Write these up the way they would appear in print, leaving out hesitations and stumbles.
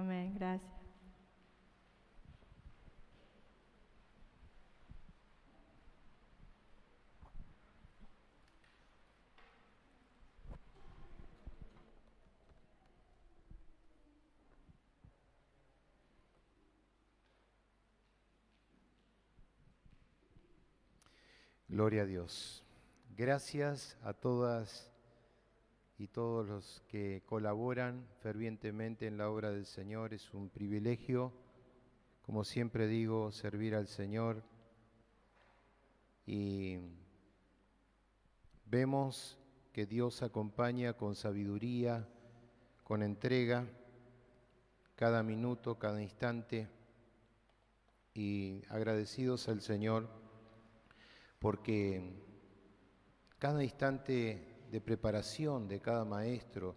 Amén. Gracias. Gloria a Dios. Gracias a todas y todos los que colaboran fervientemente en la obra del Señor. Es un privilegio, como siempre digo, servir al Señor. Y vemos que Dios acompaña con sabiduría, con entrega, cada minuto, cada instante. Y agradecidos al Señor porque cada instante de preparación de cada maestro,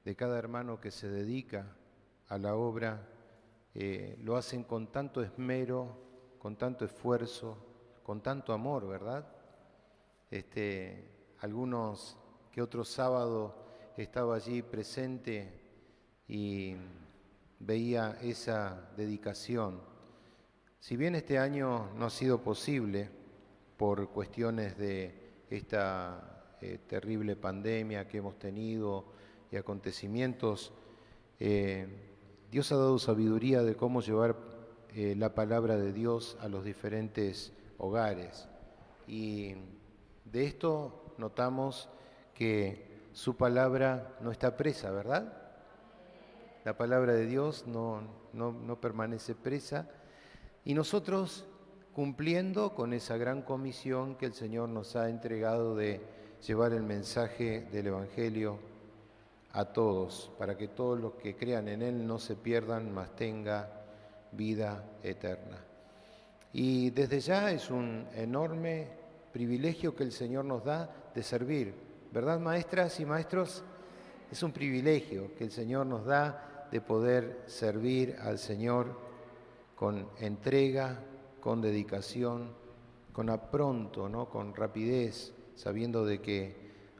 de cada hermano que se dedica a la obra, lo hacen con tanto esmero, con tanto esfuerzo, con tanto amor, ¿verdad? Algunos que otro sábado estaba allí presente y veía esa dedicación. Si bien este año no ha sido posible por cuestiones de esta terrible pandemia que hemos tenido y acontecimientos, Dios ha dado sabiduría de cómo llevar la palabra de Dios a los diferentes hogares. Y de esto notamos que su palabra no está presa, ¿verdad? La palabra de Dios no permanece presa. Y nosotros, cumpliendo con esa gran comisión que el Señor nos ha entregado de llevar el mensaje del Evangelio a todos, para que todos los que crean en Él no se pierdan, mas tenga vida eterna. Y desde ya es un enorme privilegio que el Señor nos da de servir, ¿verdad, maestras y maestros? Es un privilegio que el Señor nos da de poder servir al Señor con entrega, con dedicación, con apronto, ¿no? Con rapidez, sabiendo de que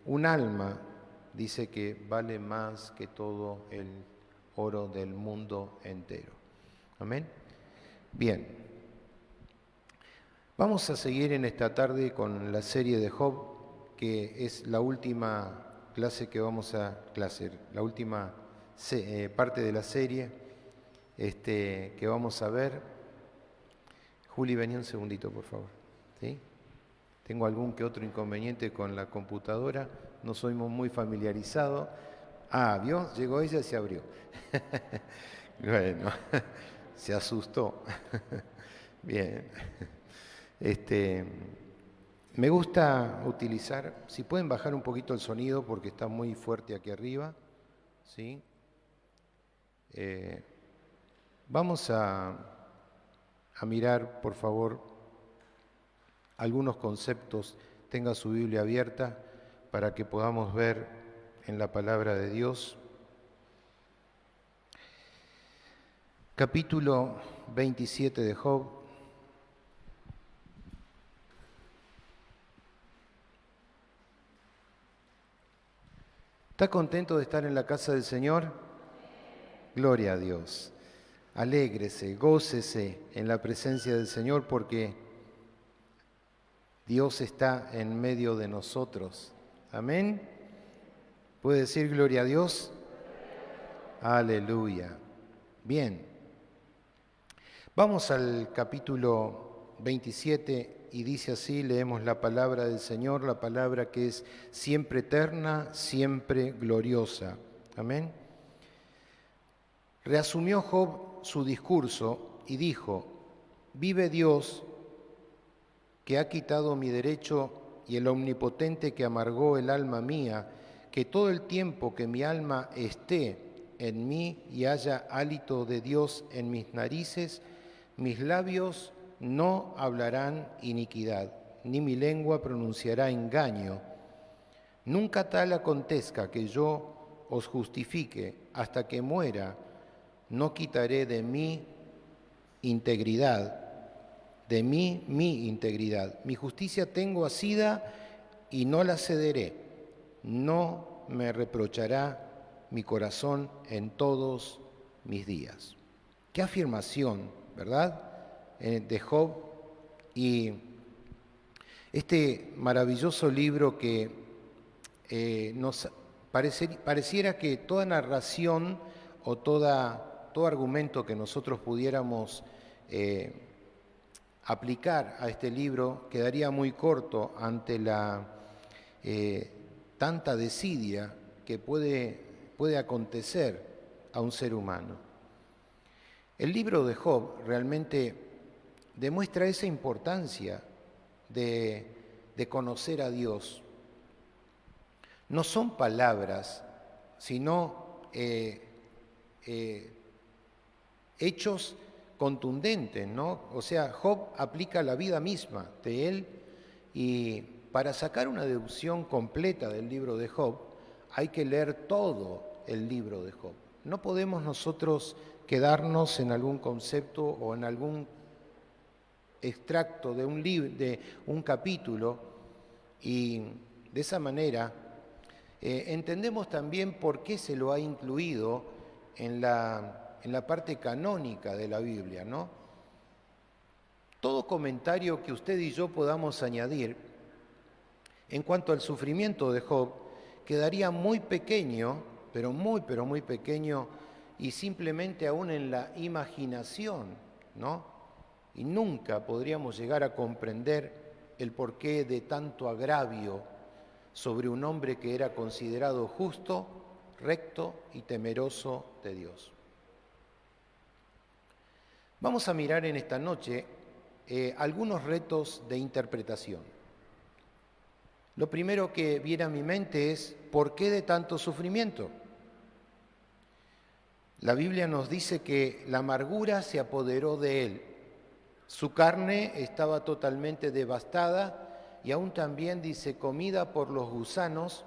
un alma dice que vale más que todo el oro del mundo entero. Amén. Bien, vamos a seguir en esta tarde con la serie de Job, que es la última la última parte de la serie que vamos a ver. Juli, vení un segundito, por favor. ¿Sí? Tengo algún que otro inconveniente con la computadora, no soy muy familiarizado. Ah, ¿vio? Llegó ella y se abrió. Bueno, se asustó. Bien. Me gusta utilizar, si pueden bajar un poquito el sonido porque está muy fuerte aquí arriba, ¿sí? Vamos a mirar, por favor, algunos conceptos. Tenga su Biblia abierta para que podamos ver en la palabra de Dios. Capítulo 27 de Job. ¿Está contento de estar en la casa del Señor? Gloria a Dios. Alégrese, gócese en la presencia del Señor porque Dios está en medio de nosotros. Amén. ¿Puede decir gloria a Dios? Aleluya. Bien. Vamos al capítulo 27 y dice así, leemos la palabra del Señor, la palabra que es siempre eterna, siempre gloriosa. Amén. Reasumió Job su discurso y dijo, vive Dios que ha quitado mi derecho y el omnipotente que amargó el alma mía, que todo el tiempo que mi alma esté en mí y haya hálito de Dios en mis narices, mis labios no hablarán iniquidad, ni mi lengua pronunciará engaño. Nunca tal acontezca que yo os justifique hasta que muera, no quitaré de mí integridad, de mí mi integridad. Mi justicia tengo asida y no la cederé. No me reprochará mi corazón en todos mis días. Qué afirmación, ¿verdad? De Job. Y este maravilloso libro que nos pareciera que toda narración o todo argumento que nosotros pudiéramos aplicar a este libro quedaría muy corto ante la tanta desidia que puede acontecer a un ser humano. El libro de Job realmente demuestra esa importancia de conocer a Dios. No son palabras, sino hechos contundentes, ¿no? O sea, Job aplica la vida misma de él, y para sacar una deducción completa del libro de Job hay que leer todo el libro de Job. No podemos nosotros quedarnos en algún concepto o en algún extracto de un capítulo, y de esa manera entendemos también por qué se lo ha incluido en la parte canónica de la Biblia, ¿no? Todo comentario que usted y yo podamos añadir en cuanto al sufrimiento de Job quedaría muy pequeño, pero muy pequeño, y simplemente aún en la imaginación, ¿no? Y nunca podríamos llegar a comprender el porqué de tanto agravio sobre un hombre que era considerado justo, recto y temeroso de Dios. Vamos a mirar en esta noche algunos retos de interpretación. Lo primero que viene a mi mente es, ¿por qué de tanto sufrimiento? La Biblia nos dice que la amargura se apoderó de él. Su carne estaba totalmente devastada y aún también dice comida por los gusanos,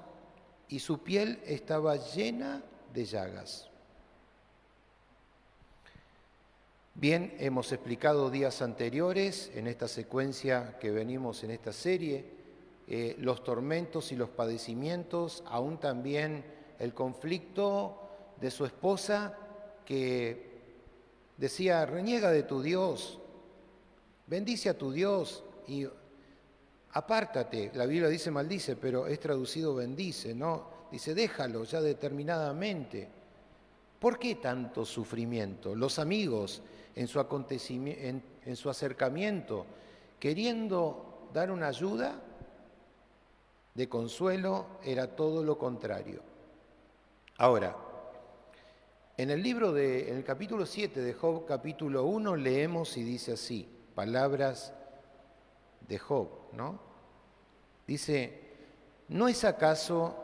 y su piel estaba llena de llagas. Bien, hemos explicado días anteriores en esta secuencia que venimos en esta serie, los tormentos y los padecimientos, aún también el conflicto de su esposa que decía, reniega de tu Dios, bendice a tu Dios y apártate. La Biblia dice maldice, pero es traducido bendice, ¿no? Dice déjalo ya determinadamente. ¿Por qué tanto sufrimiento? Los amigos en su acercamiento, queriendo dar una ayuda de consuelo, era todo lo contrario. Ahora, en el capítulo 7 de Job, capítulo 1, leemos y dice así, palabras de Job, ¿no? Dice, ¿no es acaso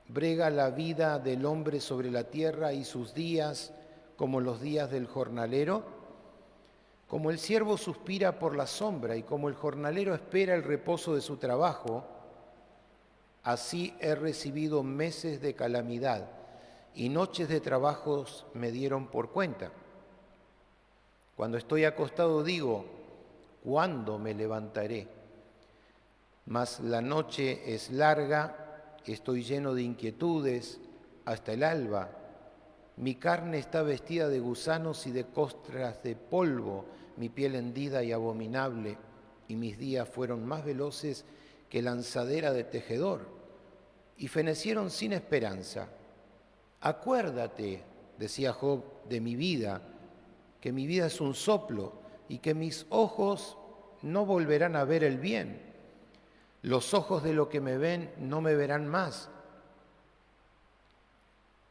brega la vida del hombre sobre la tierra y sus días como los días del jornalero? Como el siervo suspira por la sombra y como el jornalero espera el reposo de su trabajo, así he recibido meses de calamidad y noches de trabajos me dieron por cuenta. Cuando estoy acostado digo, ¿cuándo me levantaré? Mas la noche es larga, estoy lleno de inquietudes hasta el alba. Mi carne está vestida de gusanos y de costras de polvo, mi piel hendida y abominable, y mis días fueron más veloces que lanzadera de tejedor, y fenecieron sin esperanza. Acuérdate, decía Job, de mi vida, que mi vida es un soplo, y que mis ojos no volverán a ver el bien. Los ojos de los que me ven no me verán más.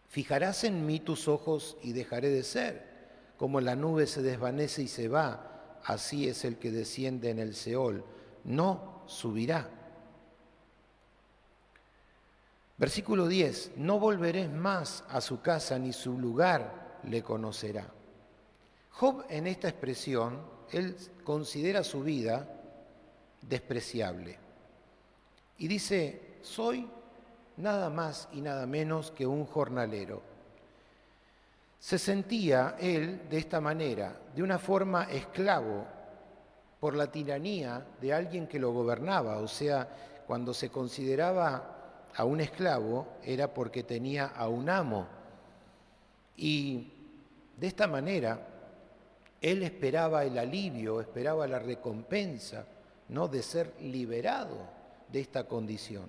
Fijarás en mí tus ojos y dejaré de ser. Como la nube se desvanece y se va, así es el que desciende en el Seol, no subirá. Versículo 10, no volveré más a su casa ni su lugar le conocerá. Job en esta expresión, él considera su vida despreciable. Y dice, soy nada más y nada menos que un jornalero. Se sentía él de esta manera, de una forma esclavo por la tiranía de alguien que lo gobernaba. O sea, cuando se consideraba a un esclavo era porque tenía a un amo. Y De esta manera, él esperaba el alivio, esperaba la recompensa, ¿no?, de ser liberado de esta condición.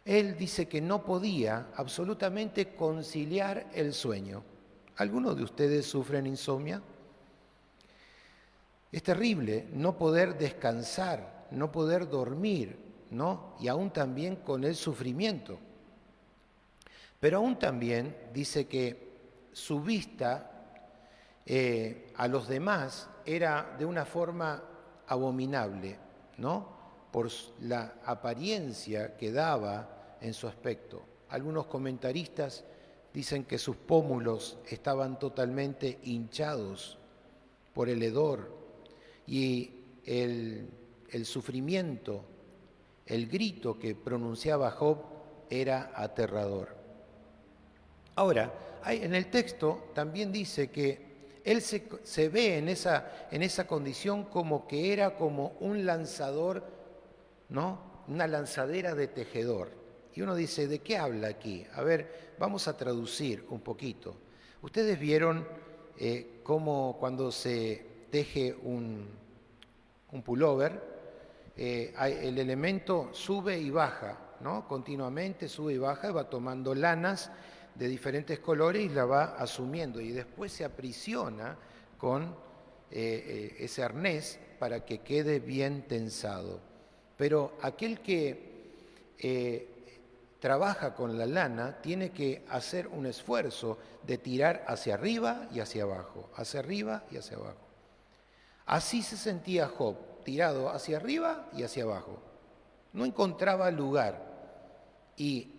Él dice que no podía absolutamente conciliar el sueño. ¿Algunos de ustedes sufren insomnia? Es terrible no poder descansar, no poder dormir, ¿no? Y aún también con el sufrimiento. Pero aún también dice que su vista a los demás era de una forma abominable, ¿no?, por la apariencia que daba en su aspecto. Algunos comentaristas dicen que sus pómulos estaban totalmente hinchados por el hedor y el sufrimiento, el grito que pronunciaba Job era aterrador. Ahora, en el texto también dice que él se ve en esa condición como que era como un lanzador, ¿no?, una lanzadera de tejedor. Y uno dice, ¿de qué habla aquí? A ver, vamos a traducir un poquito. Ustedes vieron cómo cuando se teje un pullover, el elemento sube y baja, ¿no?, continuamente sube y baja, y va tomando lanas de diferentes colores y la va asumiendo, y después se aprisiona con ese arnés para que quede bien tensado. Pero aquel que trabaja con la lana tiene que hacer un esfuerzo de tirar hacia arriba y hacia abajo, hacia arriba y hacia abajo. Así se sentía Job, tirado hacia arriba y hacia abajo. No encontraba lugar, y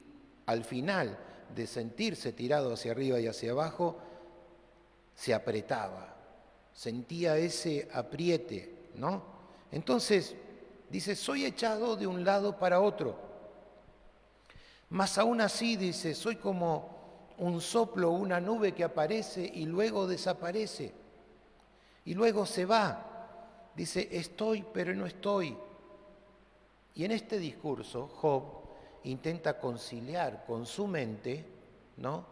al final de sentirse tirado hacia arriba y hacia abajo, se apretaba, sentía ese apriete, ¿no? Entonces, dice, soy echado de un lado para otro. Mas aún así, dice, soy como un soplo, una nube que aparece y luego desaparece, y luego se va. Dice, estoy, pero no estoy. Y en este discurso, Job intenta conciliar con su mente, ¿no?,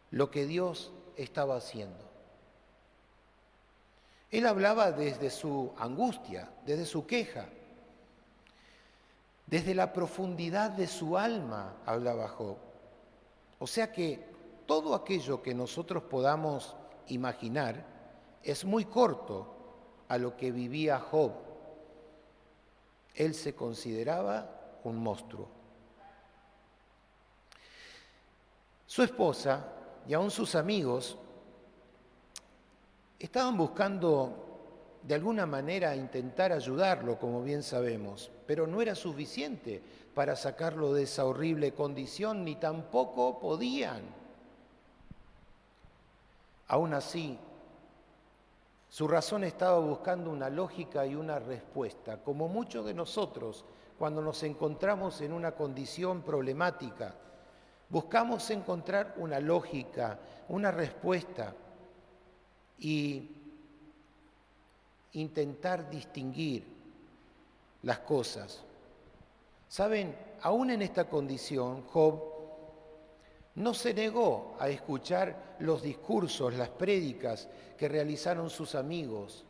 lo que Dios estaba haciendo. Él hablaba desde su angustia, desde su queja, desde la profundidad de su alma hablaba Job. O sea que todo aquello que nosotros podamos imaginar es muy corto a lo que vivía Job. Él se consideraba un monstruo. Su esposa y aún sus amigos estaban buscando de alguna manera intentar ayudarlo, como bien sabemos, pero no era suficiente para sacarlo de esa horrible condición, ni tampoco podían. Aún así, su razón estaba buscando una lógica y una respuesta, como muchos de nosotros cuando nos encontramos en una condición problemática. Buscamos encontrar una lógica, una respuesta y intentar distinguir las cosas. Saben, aún en esta condición, Job no se negó a escuchar los discursos, las prédicas que realizaron sus amigos.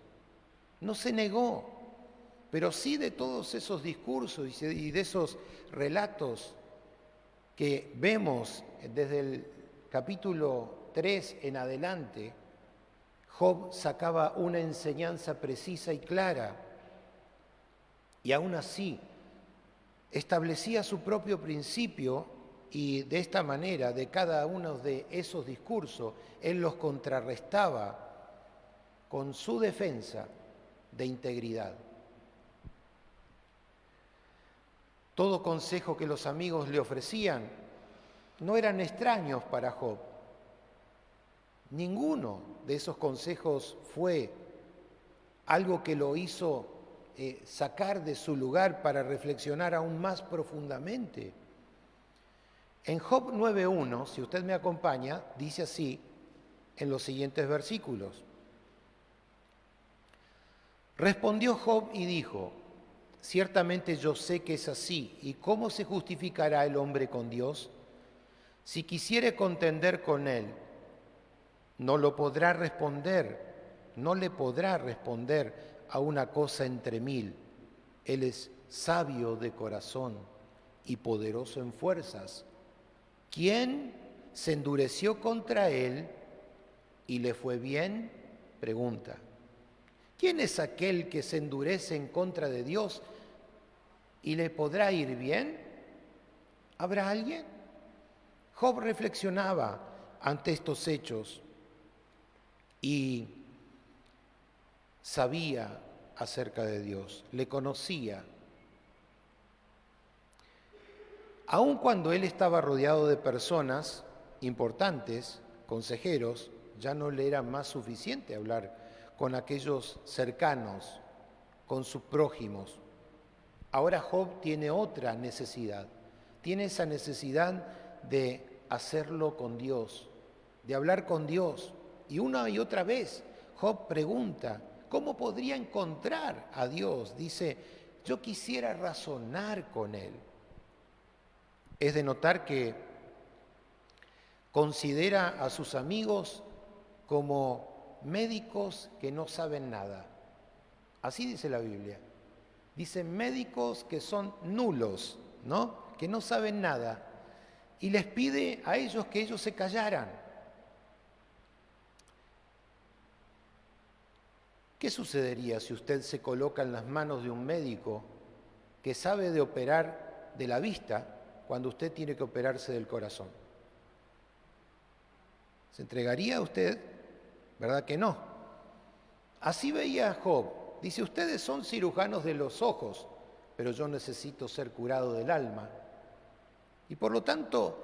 No se negó, pero sí de todos esos discursos y de esos relatos que vemos desde el capítulo 3 en adelante, Job sacaba una enseñanza precisa y clara, y aún así establecía su propio principio, y de esta manera, de cada uno de esos discursos, él los contrarrestaba con su defensa de integridad. Todo consejo que los amigos le ofrecían no eran extraños para Job. Ninguno de esos consejos fue algo que lo hizo sacar de su lugar para reflexionar aún más profundamente. En Job 9.1, si usted me acompaña, dice así en los siguientes versículos. Respondió Job y dijo, ciertamente yo sé que es así, ¿y cómo se justificará el hombre con Dios? Si quisiere contender con él, no lo podrá responder, no le podrá responder a una cosa entre mil. Él es sabio de corazón y poderoso en fuerzas. ¿Quién se endureció contra él y le fue bien? Pregunta. ¿Quién es aquel que se endurece en contra de Dios y le podrá ir bien? ¿Habrá alguien? Job reflexionaba ante estos hechos y sabía acerca de Dios, le conocía. Aun cuando él estaba rodeado de personas importantes, consejeros, ya no le era más suficiente hablar con aquellos cercanos, con sus prójimos. Ahora Job tiene otra necesidad, tiene esa necesidad de hacerlo con Dios, de hablar con Dios. Y una y otra vez Job pregunta, ¿cómo podría encontrar a Dios? Dice, yo quisiera razonar con Él. Es de notar que considera a sus amigos como médicos que no saben nada. Así dice la Biblia. Dice médicos que son nulos, ¿no? Que no saben nada. Y les pide a ellos que ellos se callaran. ¿Qué sucedería si usted se coloca en las manos de un médico que sabe de operar de la vista cuando usted tiene que operarse del corazón? ¿Se entregaría a usted? ¿Verdad que no? Así veía Job. Dice, ustedes son cirujanos de los ojos, pero yo necesito ser curado del alma. Y por lo tanto,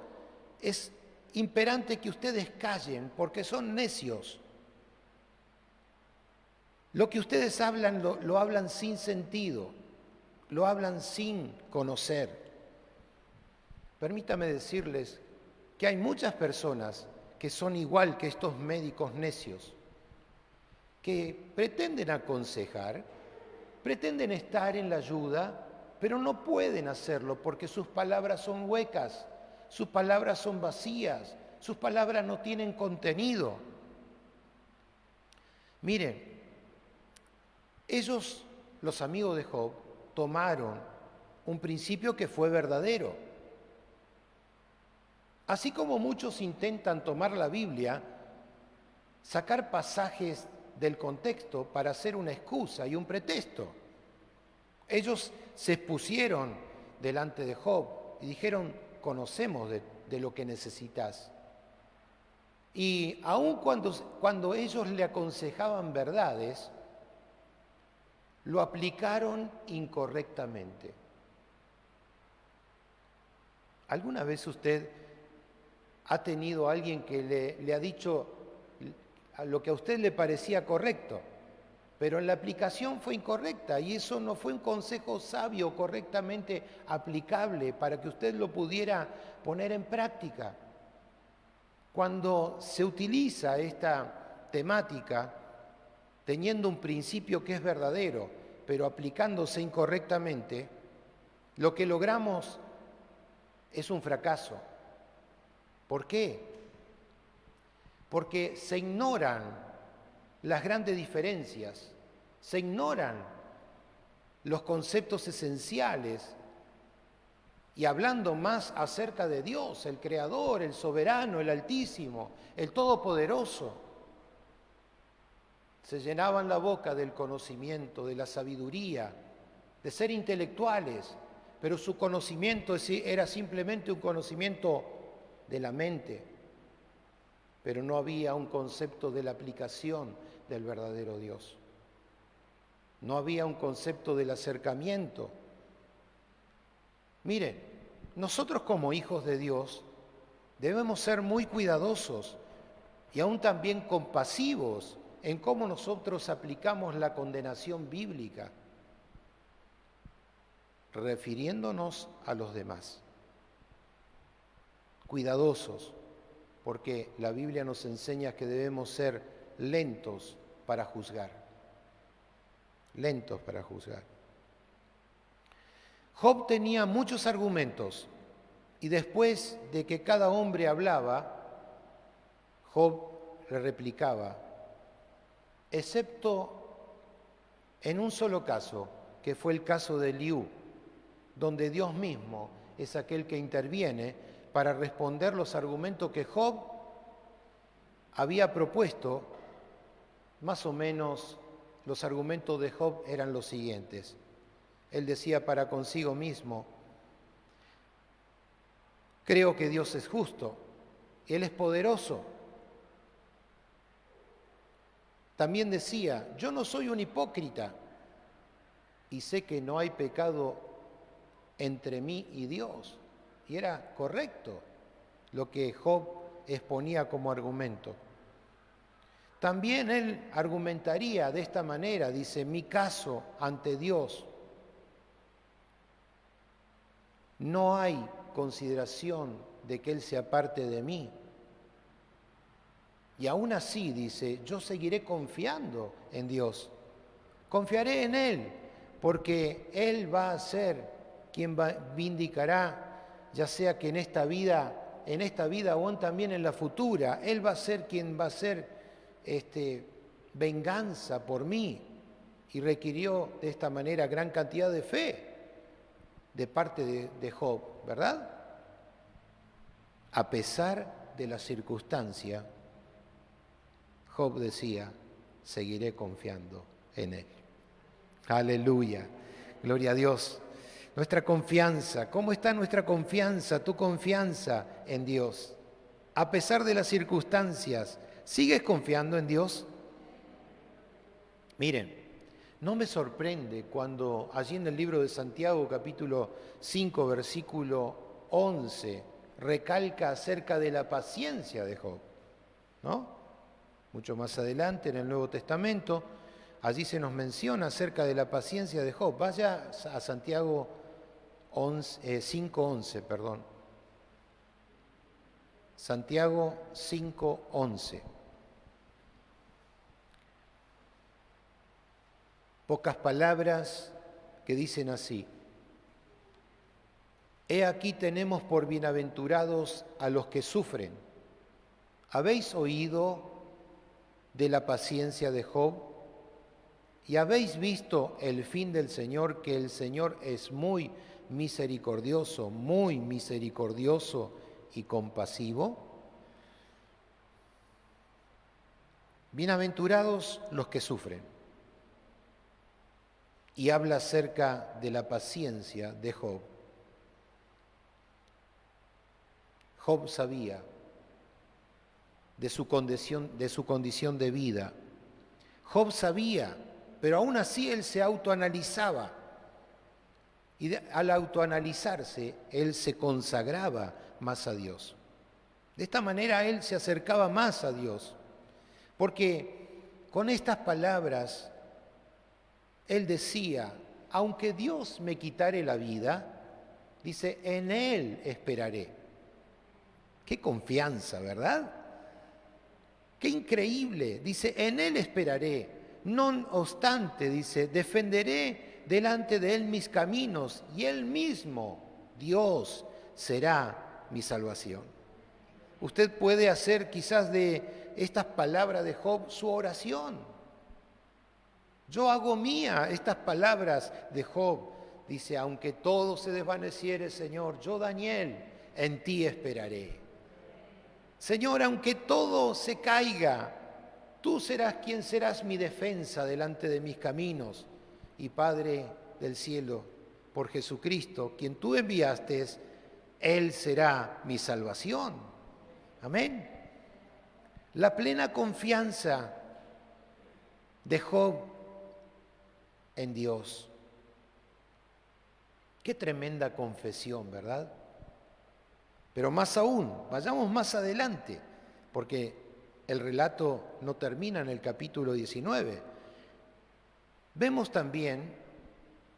es imperante que ustedes callen, porque son necios. Lo que ustedes hablan, lo hablan sin sentido, lo hablan sin conocer. Permítame decirles que hay muchas personas que son igual que estos médicos necios, que pretenden aconsejar, pretenden estar en la ayuda, pero no pueden hacerlo porque sus palabras son huecas, sus palabras son vacías, sus palabras no tienen contenido. Miren, ellos, los amigos de Job, tomaron un principio que fue verdadero. Así como muchos intentan tomar la Biblia, sacar pasajes del contexto para hacer una excusa y un pretexto. Ellos se expusieron delante de Job y dijeron, conocemos de lo que necesitas. Y aun cuando ellos le aconsejaban verdades, lo aplicaron incorrectamente. ¿Alguna vez usted ha tenido a alguien que le ha dicho lo que a usted le parecía correcto, pero en la aplicación fue incorrecta y eso no fue un consejo sabio correctamente aplicable para que usted lo pudiera poner en práctica? Cuando se utiliza esta temática teniendo un principio que es verdadero, pero aplicándose incorrectamente, lo que logramos es un fracaso. ¿Por qué? Porque se ignoran las grandes diferencias, se ignoran los conceptos esenciales y hablando más acerca de Dios, el Creador, el Soberano, el Altísimo, el Todopoderoso, se llenaban la boca del conocimiento, de la sabiduría, de ser intelectuales, pero su conocimiento era simplemente un conocimiento de la mente, pero no había un concepto de la aplicación del verdadero Dios. No había un concepto del acercamiento. Miren, nosotros como hijos de Dios debemos ser muy cuidadosos y aún también compasivos en cómo nosotros aplicamos la condenación bíblica, refiriéndonos a los demás. Cuidadosos, porque la Biblia nos enseña que debemos ser lentos para juzgar. Lentos para juzgar. Job tenía muchos argumentos y después de que cada hombre hablaba, Job le replicaba, excepto en un solo caso, que fue el caso de Eliú, donde Dios mismo es aquel que interviene para responder los argumentos que Job había propuesto. Más o menos los argumentos de Job eran los siguientes. Él decía para consigo mismo, creo que Dios es justo, Él es poderoso. También decía, yo no soy un hipócrita y sé que no hay pecado entre mí y Dios. Y era correcto lo que Job exponía como argumento. También él argumentaría de esta manera, dice, mi caso ante Dios, no hay consideración de que Él se aparte de mí. Y aún así, dice, yo seguiré confiando en Dios. Confiaré en Él, porque Él va a ser quien vindicará, ya sea que en esta vida o también en la futura, Él va a ser quien va a ser venganza por mí. Y requirió de esta manera gran cantidad de fe de parte de Job, ¿verdad? A pesar de la circunstancia, Job decía, seguiré confiando en Él. Aleluya, gloria a Dios. Nuestra confianza, ¿cómo está nuestra confianza, tu confianza en Dios? A pesar de las circunstancias, ¿sigues confiando en Dios? Miren, no me sorprende cuando allí en el libro de Santiago, capítulo 5, versículo 11, recalca acerca de la paciencia de Job, ¿no? Mucho más adelante en el Nuevo Testamento, allí se nos menciona acerca de la paciencia de Job. Vaya a Santiago 5:11, perdón. Santiago 5:11. Pocas palabras que dicen así. He aquí tenemos por bienaventurados a los que sufren. ¿Habéis oído de la paciencia de Job? ¿Y habéis visto el fin del Señor, que el Señor es muy misericordioso y compasivo? Bienaventurados los que sufren. Y habla acerca de la paciencia de Job. Job sabía de su condición de vida. Job sabía, pero aún así él se autoanalizaba. Y al autoanalizarse, él se consagraba más a Dios. De esta manera él se acercaba más a Dios. Porque con estas palabras, él decía, aunque Dios me quitare la vida, dice, en Él esperaré. Qué confianza, ¿verdad? Qué increíble. Dice, en Él esperaré. No obstante, dice, defenderé delante de Él mis caminos y Él mismo, Dios, será mi salvación. Usted puede hacer quizás de estas palabras de Job su oración. Yo hago mía estas palabras de Job. Dice, aunque todo se desvaneciere, Señor, yo, Daniel, en ti esperaré. Señor, aunque todo se caiga, tú serás quien serás mi defensa delante de mis caminos. Y Padre del cielo, por Jesucristo, quien tú enviaste, Él será mi salvación. Amén. La plena confianza de Job en Dios. Qué tremenda confesión, ¿verdad? Pero más aún, vayamos más adelante, porque el relato no termina en el capítulo 19. Vemos también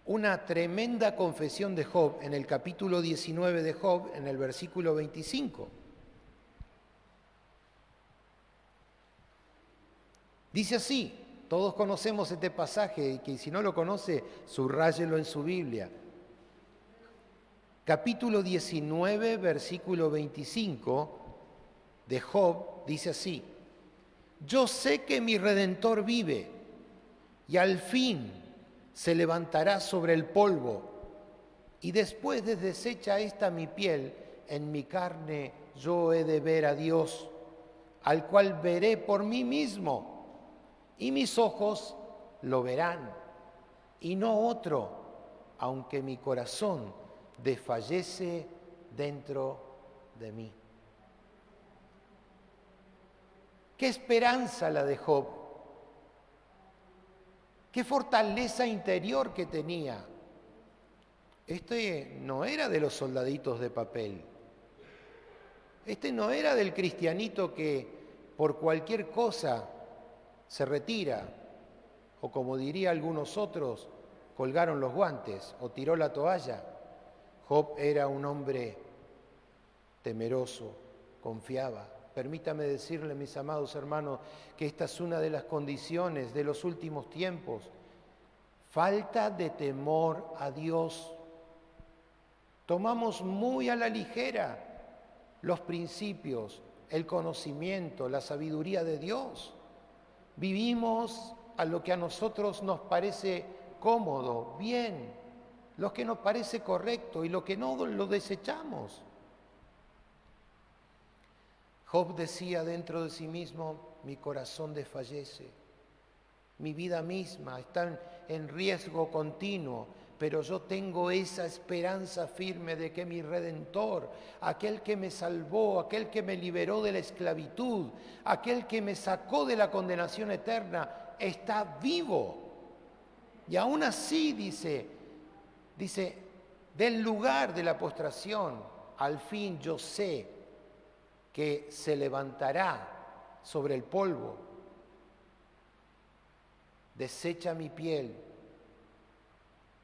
una tremenda confesión de Job en el capítulo 19 de Job, en el versículo 25. Dice así, todos conocemos este pasaje, y que si no lo conoce, subráyelo en su Biblia. Capítulo 19, versículo 25 de Job, dice así, yo sé que mi Redentor vive y al fin se levantará sobre el polvo. Y después de deshecha esta mi piel, en mi carne yo he de ver a Dios, al cual veré por mí mismo, y mis ojos lo verán, y no otro, aunque mi corazón desfallece dentro de mí. Qué esperanza la de Job, qué fortaleza interior que tenía. Este no era de los soldaditos de papel. Este no era del cristianito que por cualquier cosa se retira, o como diría algunos otros, colgaron los guantes o tiró la toalla. Job era un hombre temeroso, confiaba. Permítame decirle, mis amados hermanos, que esta es una de las condiciones de los últimos tiempos. Falta de temor a Dios. Tomamos muy a la ligera los principios, el conocimiento, la sabiduría de Dios. Vivimos a lo que a nosotros nos parece cómodo, bien, lo que nos parece correcto y lo que no lo desechamos. Job decía dentro de sí mismo, mi corazón desfallece, mi vida misma está en riesgo continuo, pero yo tengo esa esperanza firme de que mi Redentor, aquel que me salvó, aquel que me liberó de la esclavitud, aquel que me sacó de la condenación eterna, está vivo. Y aún así, dice, del lugar de la postración, al fin yo sé que se levantará sobre el polvo, desecha mi piel,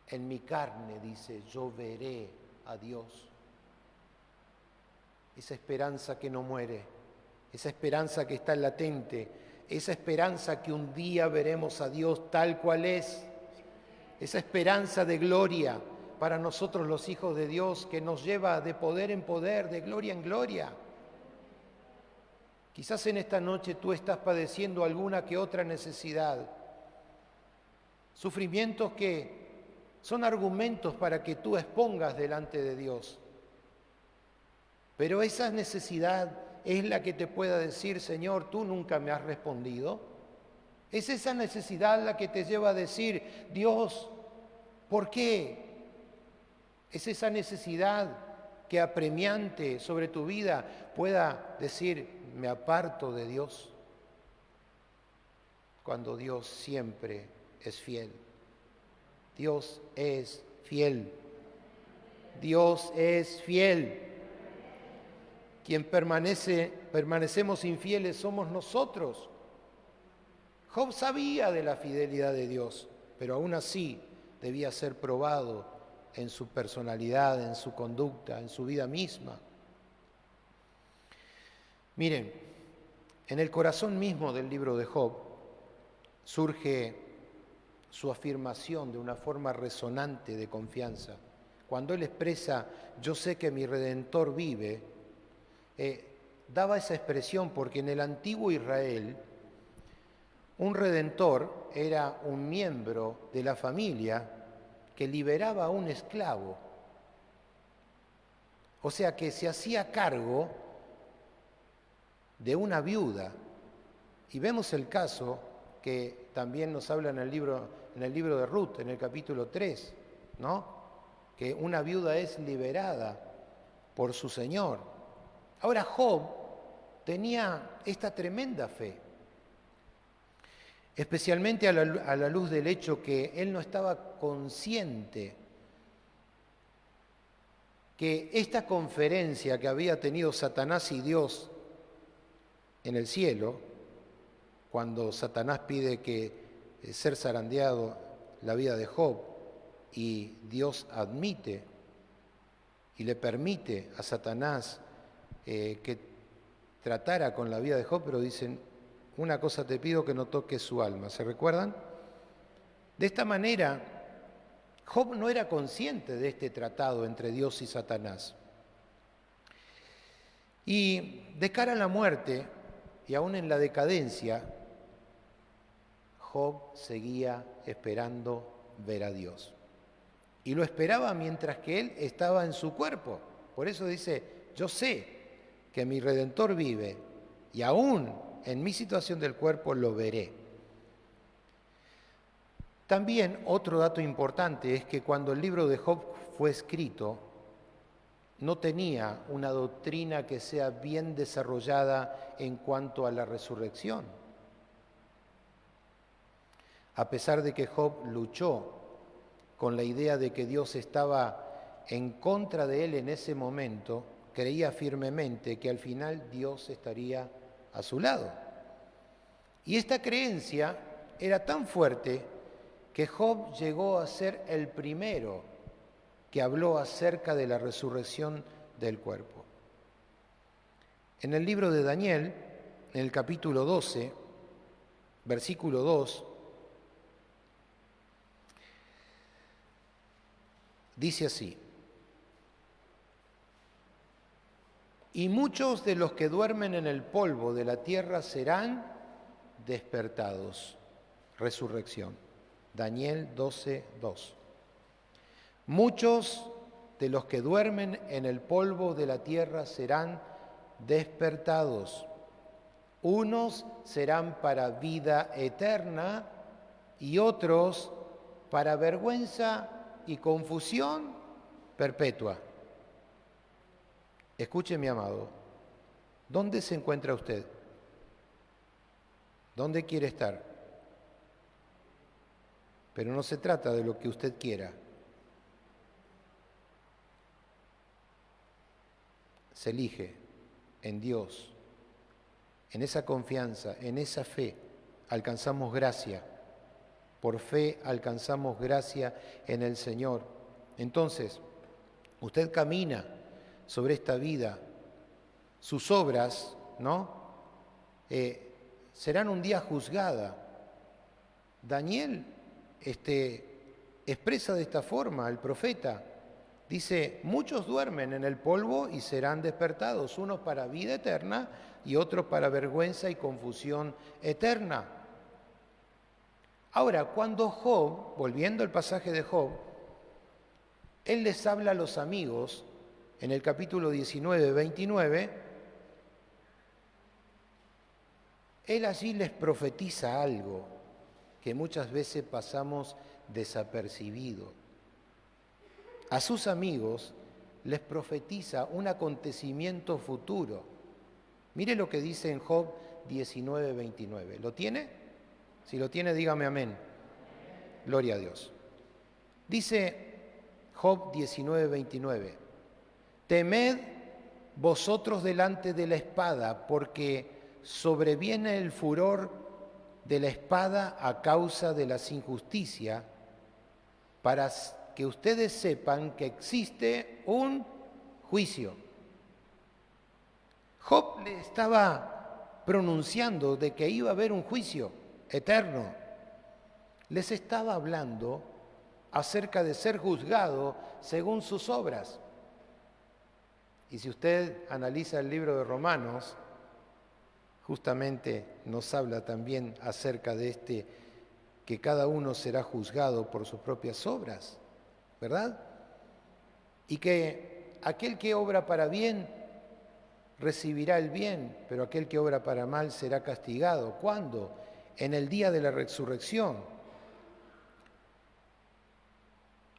en mi carne, dice, yo veré a Dios. Esa esperanza que no muere, esa esperanza que está latente, esa esperanza que un día veremos a Dios tal cual es, esa esperanza de gloria para nosotros los hijos de Dios que nos lleva de poder en poder, de gloria en gloria. Quizás en esta noche tú estás padeciendo alguna que otra necesidad, sufrimientos que son argumentos para que tú expongas delante de Dios. Pero esa necesidad es la que te pueda decir, Señor, tú nunca me has respondido. Es esa necesidad la que te lleva a decir, Dios, ¿por qué? Es esa necesidad que apremiante sobre tu vida pueda decir, me aparto de Dios, cuando Dios siempre es fiel. Dios es fiel. Dios es fiel. Quien permanecemos infieles somos nosotros. Job sabía de la fidelidad de Dios, pero aún así debía ser probado en su personalidad, en su conducta, en su vida misma. Miren, en el corazón mismo del libro de Job surge su afirmación de una forma resonante de confianza. Cuando él expresa, yo sé que mi Redentor vive, daba esa expresión porque en el antiguo Israel un Redentor era un miembro de la familia que liberaba a un esclavo. O sea que se hacía cargo de una viuda. Y vemos el caso que también nos habla en el libro de Ruth, en el capítulo 3, ¿no? Que una viuda es liberada por su señor. Ahora Job tenía esta tremenda fe, especialmente a la luz del hecho que él no estaba consciente que esta conferencia que había tenido Satanás y Dios en el cielo, cuando Satanás pide que ser zarandeado la vida de Job y Dios admite y le permite a Satanás que tratara con la vida de Job, pero dicen, una cosa te pido, que no toques su alma. ¿Se recuerdan? De esta manera, Job no era consciente de este tratado entre Dios y Satanás. Y de cara a la muerte, y aún en la decadencia, Job seguía esperando ver a Dios. Y lo esperaba mientras que él estaba en su cuerpo. Por eso dice, yo sé que mi Redentor vive y aún en mi situación del cuerpo lo veré. También otro dato importante es que cuando el libro de Job fue escrito, no tenía una doctrina que sea bien desarrollada en cuanto a la resurrección. A pesar de que Job luchó con la idea de que Dios estaba en contra de él en ese momento, creía firmemente que al final Dios estaría a su lado. Y esta creencia era tan fuerte que Job llegó a ser el primero que habló acerca de la resurrección del cuerpo. En el libro de Daniel, en el capítulo 12, versículo 2, dice así: y muchos de los que duermen en el polvo de la tierra serán despertados. Resurrección. Daniel 12, 2. Muchos de los que duermen en el polvo de la tierra serán despertados. Unos serán para vida eterna y otros para vergüenza y confusión perpetua. Escuche, mi amado, ¿dónde se encuentra usted? ¿Dónde quiere estar? Pero no se trata de lo que usted quiera. Se elige en Dios, en esa confianza, en esa fe, alcanzamos gracia. Por fe alcanzamos gracia en el Señor. Entonces, usted camina sobre esta vida, sus obras, ¿no? Serán un día juzgadas. Daniel expresa de esta forma, el profeta, dice, muchos duermen en el polvo y serán despertados, unos para vida eterna y otros para vergüenza y confusión eterna. Ahora, cuando Job, volviendo al pasaje de Job, él les habla a los amigos, en el capítulo 19, 29, él allí les profetiza algo que muchas veces pasamos desapercibido. A sus amigos les profetiza un acontecimiento futuro. Mire lo que dice en Job 19, 29. ¿Lo tiene? Si lo tiene, dígame amén. Gloria a Dios. Dice Job 19, 29. Temed vosotros delante de la espada, porque sobreviene el furor de la espada a causa de las injusticias, para que ustedes sepan que existe un juicio. Job le estaba pronunciando de que iba a haber un juicio eterno. Les estaba hablando acerca de ser juzgado según sus obras. Y si usted analiza el libro de Romanos, justamente nos habla también acerca de que cada uno será juzgado por sus propias obras, ¿verdad? Y que aquel que obra para bien recibirá el bien, pero aquel que obra para mal será castigado. ¿Cuándo? En el día de la resurrección.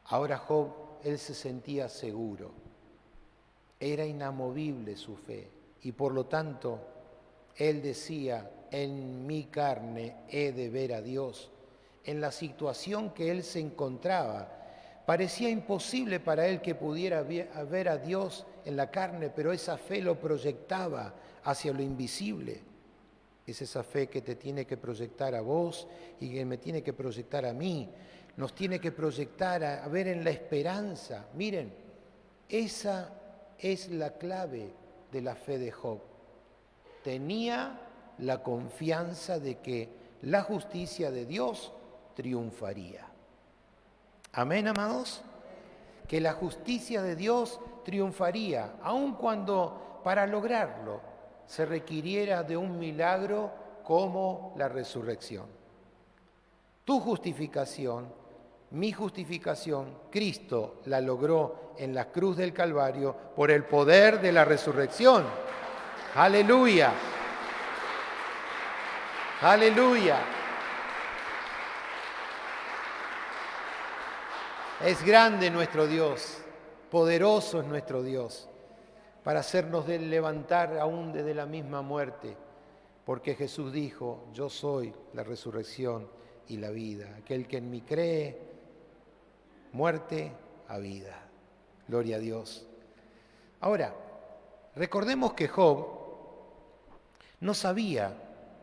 Ahora Job, él se sentía seguro. Era inamovible su fe y por lo tanto él decía, en mi carne he de ver a Dios. En la situación que él se encontraba, parecía imposible para él que pudiera ver a Dios en la carne, pero esa fe lo proyectaba hacia lo invisible. Es esa fe que te tiene que proyectar a vos y que me tiene que proyectar a mí. Nos tiene que proyectar a ver en la esperanza. Miren, esa es la clave de la fe de Job. Tenía la confianza de que la justicia de Dios triunfaría. Amén, amados. Que la justicia de Dios triunfaría, aun cuando para lograrlo se requiriera de un milagro como la resurrección. Tu justificación, mi justificación, Cristo la logró en la cruz del Calvario por el poder de la resurrección. ¡Aleluya! ¡Aleluya! Es grande nuestro Dios, poderoso es nuestro Dios, para hacernos levantar aún desde la misma muerte, porque Jesús dijo, yo soy la resurrección y la vida. Aquel que en mí cree, muerte a vida. Gloria a Dios. Ahora, recordemos que Job no sabía,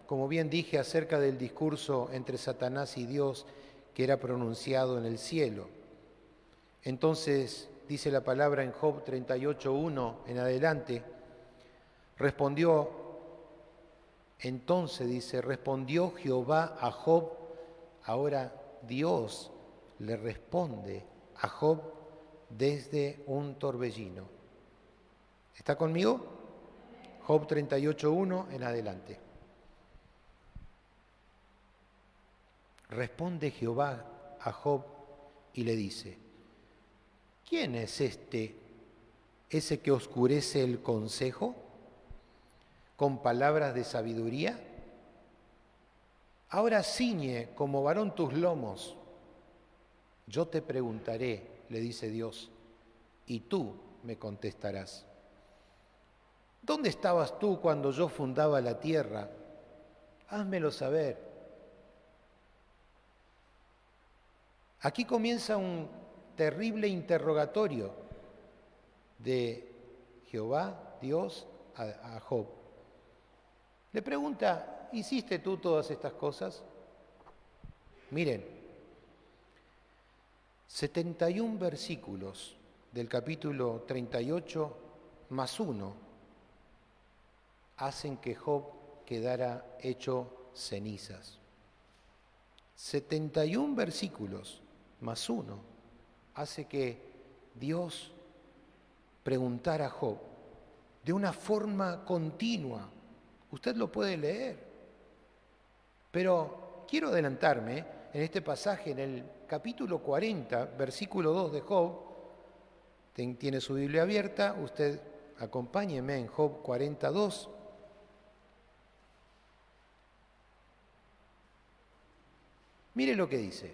como bien dije, acerca del discurso entre Satanás y Dios que era pronunciado en el cielo. Entonces, dice la palabra en Job 38:1 en adelante, respondió Jehová a Job. Ahora Dios le responde a Job desde un torbellino. ¿Está conmigo? Job 38:1 en adelante. Responde Jehová a Job y le dice, ¿quién es ese que oscurece el consejo con palabras de sabiduría? Ahora ciñe como varón tus lomos. Yo te preguntaré, le dice Dios, y tú me contestarás. ¿Dónde estabas tú cuando yo fundaba la tierra? Házmelo saber. Aquí comienza un terrible interrogatorio de Jehová, Dios, a Job. Le pregunta, ¿hiciste tú todas estas cosas? Miren, 71 versículos del capítulo 38 más 1 hacen que Job quedara hecho cenizas. 71 versículos más 1 hace que Dios preguntara a Job de una forma continua. Usted lo puede leer. Pero quiero adelantarme en este pasaje, en el capítulo 40, versículo 2 de Job. Tiene su Biblia abierta, usted acompáñeme en Job 42. Mire lo que dice.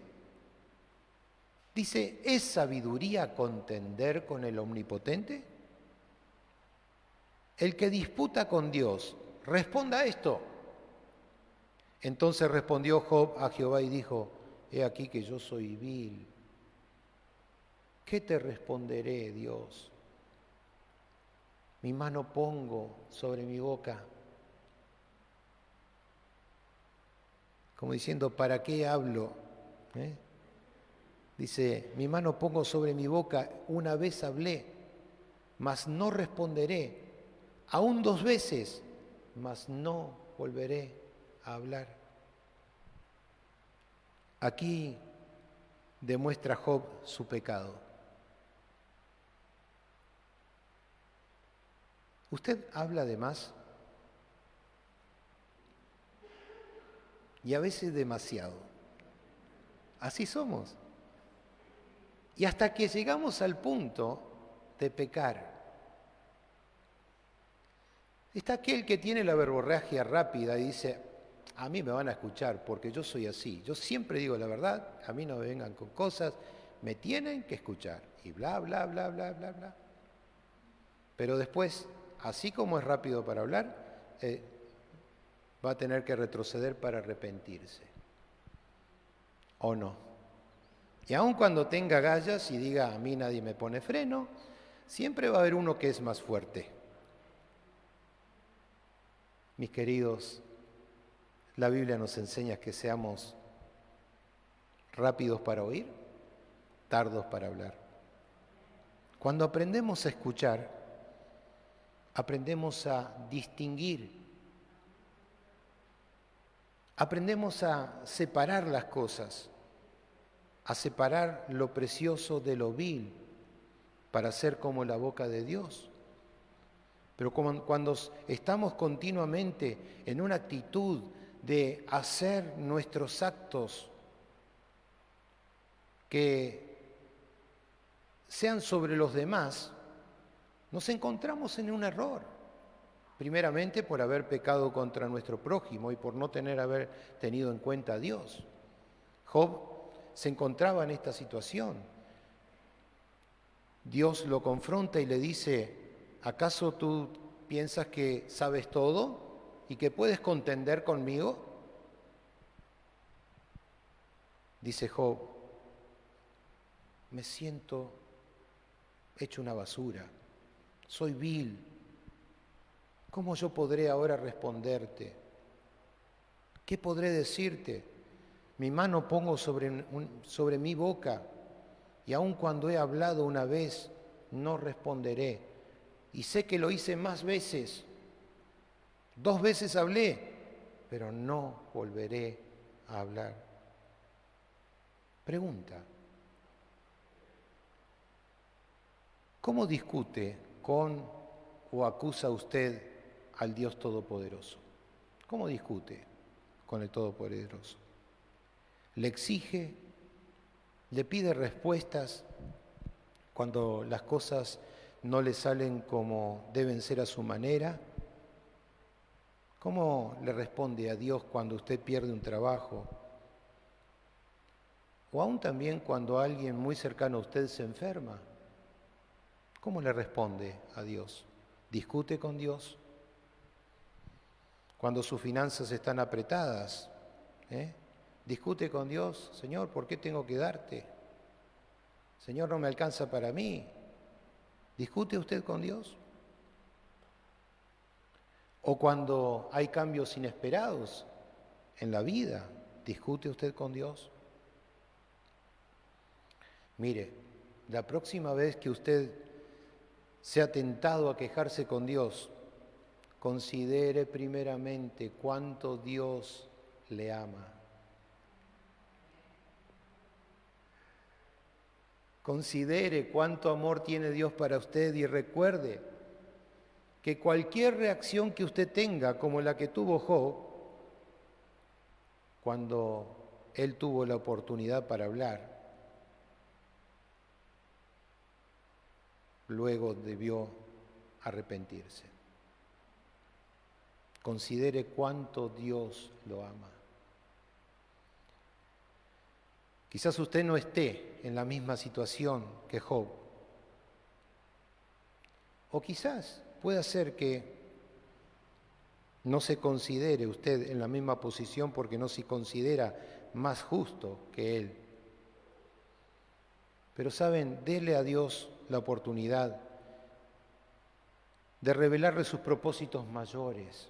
Dice, ¿es sabiduría contender con el Omnipotente? El que disputa con Dios, responda a esto. Entonces respondió Job a Jehová y dijo, he aquí que yo soy vil. ¿Qué te responderé, Dios? Mi mano pongo sobre mi boca. Como diciendo, ¿para qué hablo? Dice, mi mano pongo sobre mi boca, una vez hablé, mas no responderé. Aún 2 veces, mas no volveré a hablar. Aquí demuestra Job su pecado. ¿Usted habla de más? Y a veces demasiado. Así somos. Y hasta que llegamos al punto de pecar. Está aquel que tiene la verborragia rápida y dice, a mí me van a escuchar porque yo soy así. Yo siempre digo la verdad, a mí no me vengan con cosas, me tienen que escuchar. Y bla, bla, bla, bla, bla, bla. Pero después, así como es rápido para hablar, va a tener que retroceder para arrepentirse. ¿O no? Y aun cuando tenga agallas y diga, a mí nadie me pone freno, siempre va a haber uno que es más fuerte. Mis queridos, la Biblia nos enseña que seamos rápidos para oír, tardos para hablar. Cuando aprendemos a escuchar, aprendemos a distinguir, aprendemos a separar las cosas, a separar lo precioso de lo vil para ser como la boca de Dios. Pero cuando estamos continuamente en una actitud de hacer nuestros actos que sean sobre los demás, nos encontramos en un error. Primeramente por haber pecado contra nuestro prójimo y por no haber tenido en cuenta a Dios. Job se encontraba en esta situación. Dios lo confronta y le dice: ¿acaso tú piensas que sabes todo y que puedes contender conmigo? Dice Job: me siento hecho una basura, soy vil. ¿Cómo yo podré ahora responderte? ¿Qué podré decirte? Mi mano pongo sobre mi boca, y aun cuando he hablado una vez, no responderé. Y sé que lo hice más veces. 2 veces hablé, pero no volveré a hablar. Pregunta: ¿cómo discute con o acusa usted al Dios Todopoderoso? ¿Cómo discute con el Todopoderoso? ¿Le exige? ¿Le pide respuestas cuando las cosas no le salen como deben ser a su manera? ¿Cómo le responde a Dios cuando usted pierde un trabajo? O aún también cuando alguien muy cercano a usted se enferma. ¿Cómo le responde a Dios? ¿Discute con Dios? Cuando sus finanzas están apretadas, discute con Dios: Señor, ¿por qué tengo que darte? Señor, no me alcanza para mí. ¿Discute usted con Dios? O cuando hay cambios inesperados en la vida, ¿discute usted con Dios? Mire, la próxima vez que usted sea tentado a quejarse con Dios, considere primeramente cuánto Dios le ama. Considere cuánto amor tiene Dios para usted y recuerde que cualquier reacción que usted tenga, como la que tuvo Job, cuando él tuvo la oportunidad para hablar, luego debió arrepentirse. Considere cuánto Dios lo ama. Quizás usted no esté en la misma situación que Job. O quizás pueda ser que no se considere usted en la misma posición porque no se considera más justo que él. Pero saben, dele a Dios la oportunidad de revelarle sus propósitos mayores.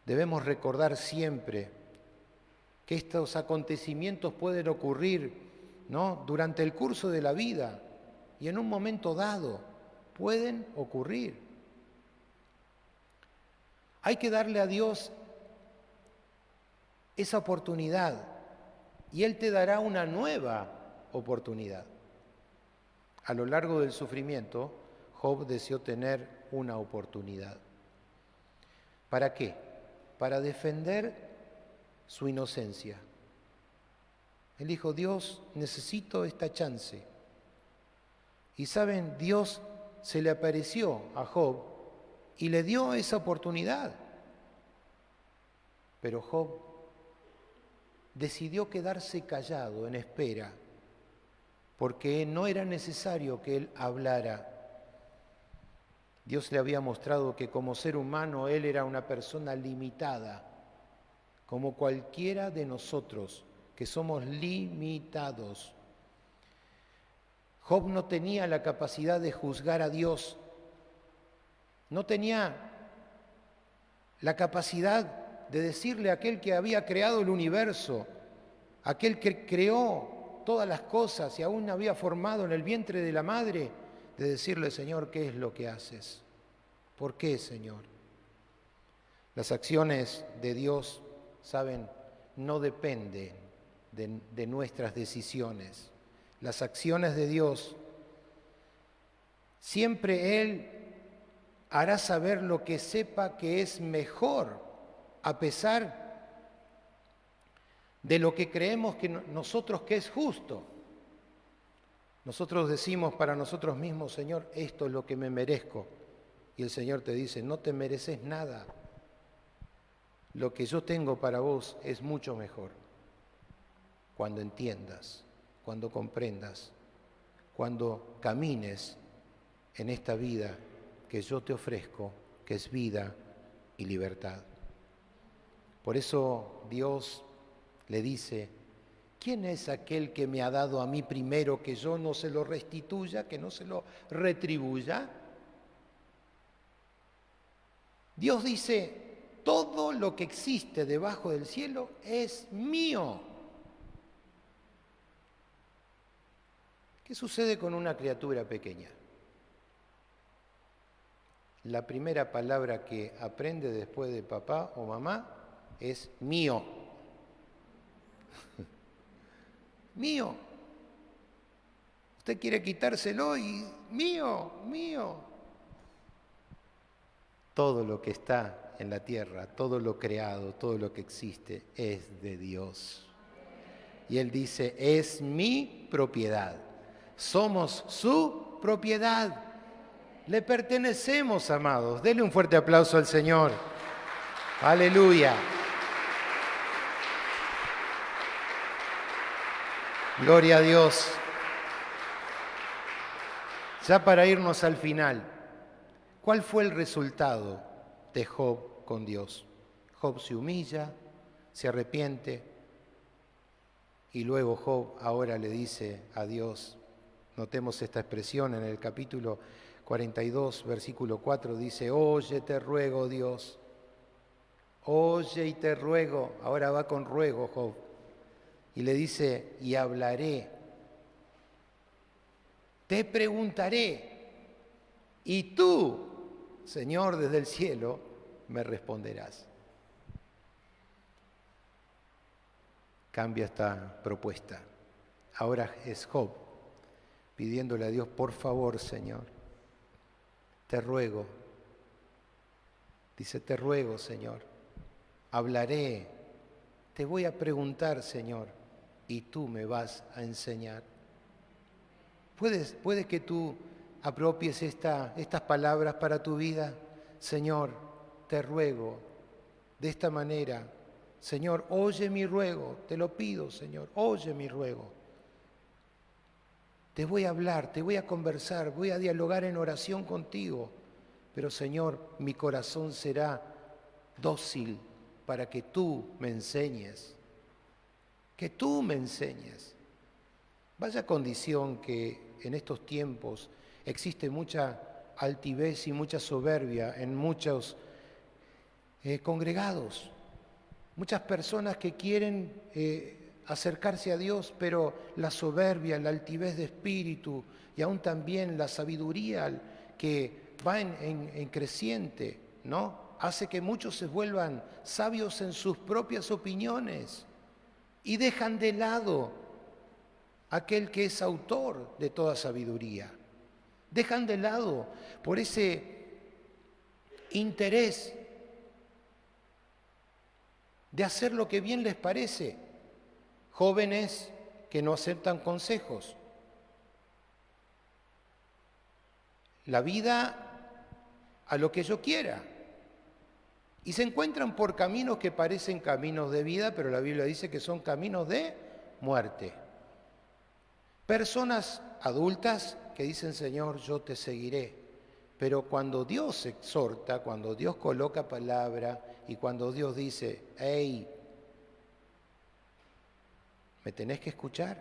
Debemos recordar siempre que estos acontecimientos pueden ocurrir, ¿no?, durante el curso de la vida y en un momento dado pueden ocurrir. Hay que darle a Dios esa oportunidad y Él te dará una nueva oportunidad. A lo largo del sufrimiento, Job deseó tener una oportunidad. ¿Para qué? Para defender su inocencia. Él dijo: Dios, necesito esta chance. Y saben, Dios se le apareció a Job y le dio esa oportunidad. Pero Job decidió quedarse callado en espera, porque no era necesario que él hablara. Dios le había mostrado que como ser humano él era una persona limitada, como cualquiera de nosotros, que somos limitados. Job no tenía la capacidad de juzgar a Dios, no tenía la capacidad de decirle a aquel que había creado el universo, aquel que creó todas las cosas y aún había formado en el vientre de la madre, de decirle: Señor, ¿qué es lo que haces? ¿Por qué, Señor? Las acciones de Dios, saben, no dependen de nuestras decisiones. Las acciones de Dios, siempre Él hará saber lo que sepa que es mejor, a pesar de lo que creemos que nosotros que es justo. Nosotros decimos para nosotros mismos, Señor, esto es lo que me merezco. Y el Señor te dice, no te mereces nada. Lo que yo tengo para vos es mucho mejor. Cuando entiendas, cuando comprendas, cuando camines en esta vida que yo te ofrezco, que es vida y libertad. Por eso Dios le dice, ¿quién es aquel que me ha dado a mí primero que yo no se lo restituya, que no se lo retribuya? Dios dice, todo lo que existe debajo del cielo es mío. ¿Qué sucede con una criatura pequeña? La primera palabra que aprende después de papá o mamá es mío. Mío. Usted quiere quitárselo y mío, mío. Todo lo que está en la tierra, todo lo creado, todo lo que existe es de Dios. Y Él dice, es mi propiedad. Somos su propiedad. Le pertenecemos, amados. Denle un fuerte aplauso al Señor. Aleluya. Gloria a Dios. Ya para irnos al final, ¿cuál fue el resultado de Job con Dios? Job se humilla, se arrepiente y luego Job ahora le dice a Dios, notemos esta expresión en el capítulo 42, versículo 4, dice, oye, te ruego, Dios, oye y te ruego, ahora va con ruego Job, y le dice, y hablaré, te preguntaré, y tú, Señor, desde el cielo, me responderás. Cambia esta propuesta. Ahora es Job pidiéndole a Dios, por favor, Señor, te ruego. Dice, te ruego, Señor, hablaré, te voy a preguntar, Señor, y tú me vas a enseñar. ¿Puedes que tú apropies estas palabras para tu vida? Señor, te ruego de esta manera. Señor, oye mi ruego, te lo pido, Señor, oye mi ruego. Te voy a hablar, te voy a conversar, voy a dialogar en oración contigo. Pero, Señor, mi corazón será dócil para que tú me enseñes. Que tú me enseñes. Vaya condición que en estos tiempos existe mucha altivez y mucha soberbia en muchos congregados. Muchas personas que quieren acercarse a Dios, pero la soberbia, la altivez de espíritu y aún también la sabiduría que va en creciente, ¿no? Hace que muchos se vuelvan sabios en sus propias opiniones y dejan de lado aquel que es autor de toda sabiduría. Dejan de lado por ese interés de hacer lo que bien les parece. Jóvenes que no aceptan consejos. La vida a lo que yo quiera. Y se encuentran por caminos que parecen caminos de vida, pero la Biblia dice que son caminos de muerte. Personas adultas que dicen, Señor, yo te seguiré. Pero cuando Dios exhorta, cuando Dios coloca palabra y cuando Dios dice, hey, ¿me tenés que escuchar?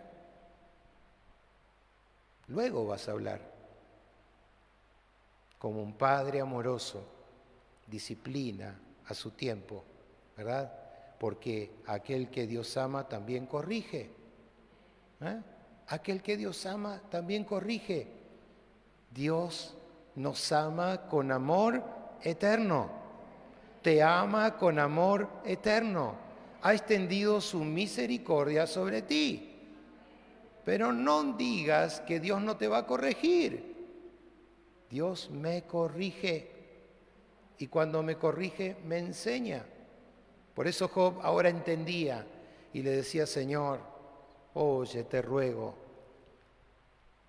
Luego vas a hablar. Como un padre amoroso, disciplina a su tiempo, ¿verdad? Porque aquel que Dios ama también corrige. Aquel que Dios ama también corrige. Dios nos ama con amor eterno. Te ama con amor eterno. Ha extendido su misericordia sobre ti. Pero no digas que Dios no te va a corregir. Dios me corrige. y cuando me corrige, me enseña. Por eso Job ahora entendía y le decía, Señor, oye, te ruego,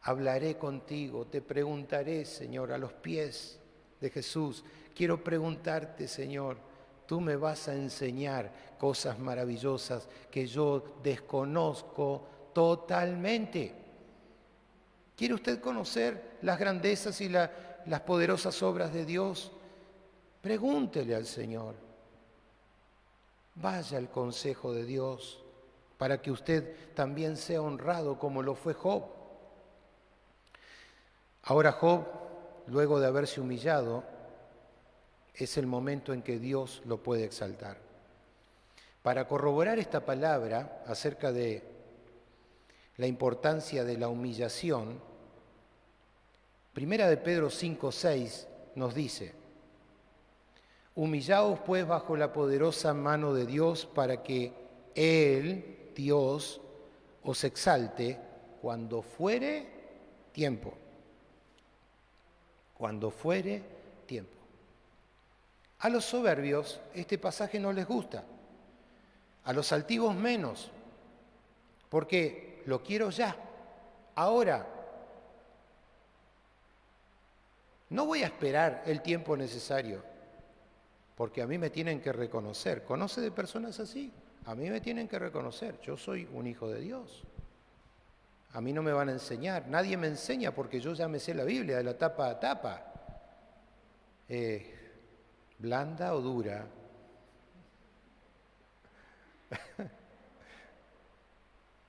hablaré contigo, te preguntaré, Señor, a los pies de Jesús. Quiero preguntarte, Señor, tú me vas a enseñar cosas maravillosas que yo desconozco totalmente. ¿Quiere usted conocer las grandezas y las poderosas obras de Dios? Pregúntele al Señor. Vaya al consejo de Dios para que usted también sea honrado como lo fue Job. Ahora Job, luego de haberse humillado, es el momento en que Dios lo puede exaltar. Para corroborar esta palabra acerca de la importancia de la humillación, Primera de Pedro 5:6 nos dice: humillaos pues bajo la poderosa mano de Dios para que Él, Dios, os exalte cuando fuere tiempo. Cuando fuere tiempo. A los soberbios este pasaje no les gusta, a los altivos menos, porque lo quiero ya, ahora. No voy a esperar el tiempo necesario, porque a mí me tienen que reconocer. ¿Conoce de personas así? A mí me tienen que reconocer. Yo soy un hijo de Dios. A mí no me van a enseñar. Nadie me enseña porque yo ya me sé la Biblia de la tapa a tapa. ¿Blanda o dura?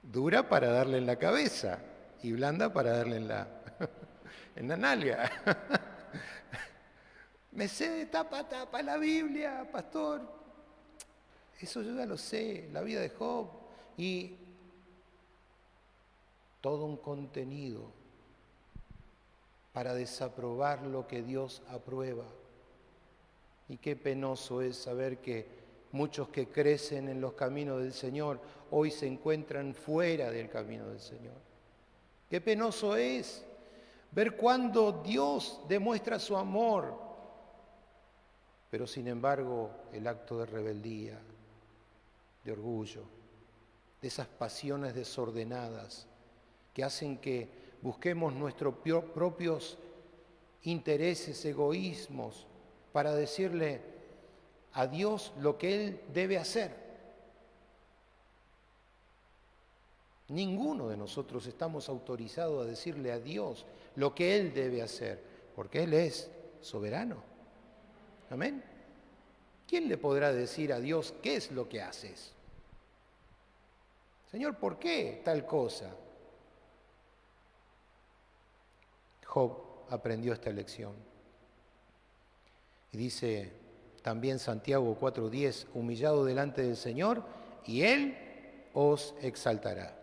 Dura para darle en la cabeza y blanda para darle en la nalga. Me sé de tapa a tapa la Biblia, pastor. Eso yo ya lo sé, la vida de Job. Y todo un contenido para desaprobar lo que Dios aprueba. Y qué penoso es saber que muchos que crecen en los caminos del Señor hoy se encuentran fuera del camino del Señor. Qué penoso es ver cuando Dios demuestra su amor, pero sin embargo el acto de rebeldía, de orgullo, de esas pasiones desordenadas que hacen que busquemos nuestros propios intereses, egoísmos, para decirle a Dios lo que Él debe hacer. Ninguno de nosotros estamos autorizados a decirle a Dios lo que Él debe hacer, porque Él es soberano. Amén. ¿Quién le podrá decir a Dios qué es lo que haces? Señor, ¿por qué tal cosa? Job aprendió esta lección. Y dice también Santiago 4:10, humillado delante del Señor y Él os exaltará.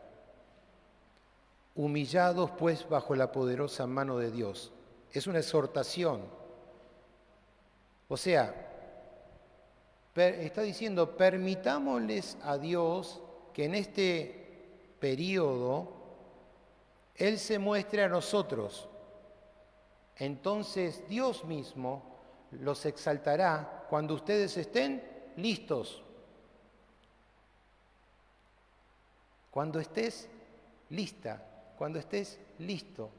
Humillados pues bajo la poderosa mano de Dios. Es una exhortación. O sea, está diciendo, permitámosles a Dios que en este periodo Él se muestre a nosotros. Entonces Dios mismo los exaltará cuando ustedes estén listos. Cuando estés lista, cuando estés listo.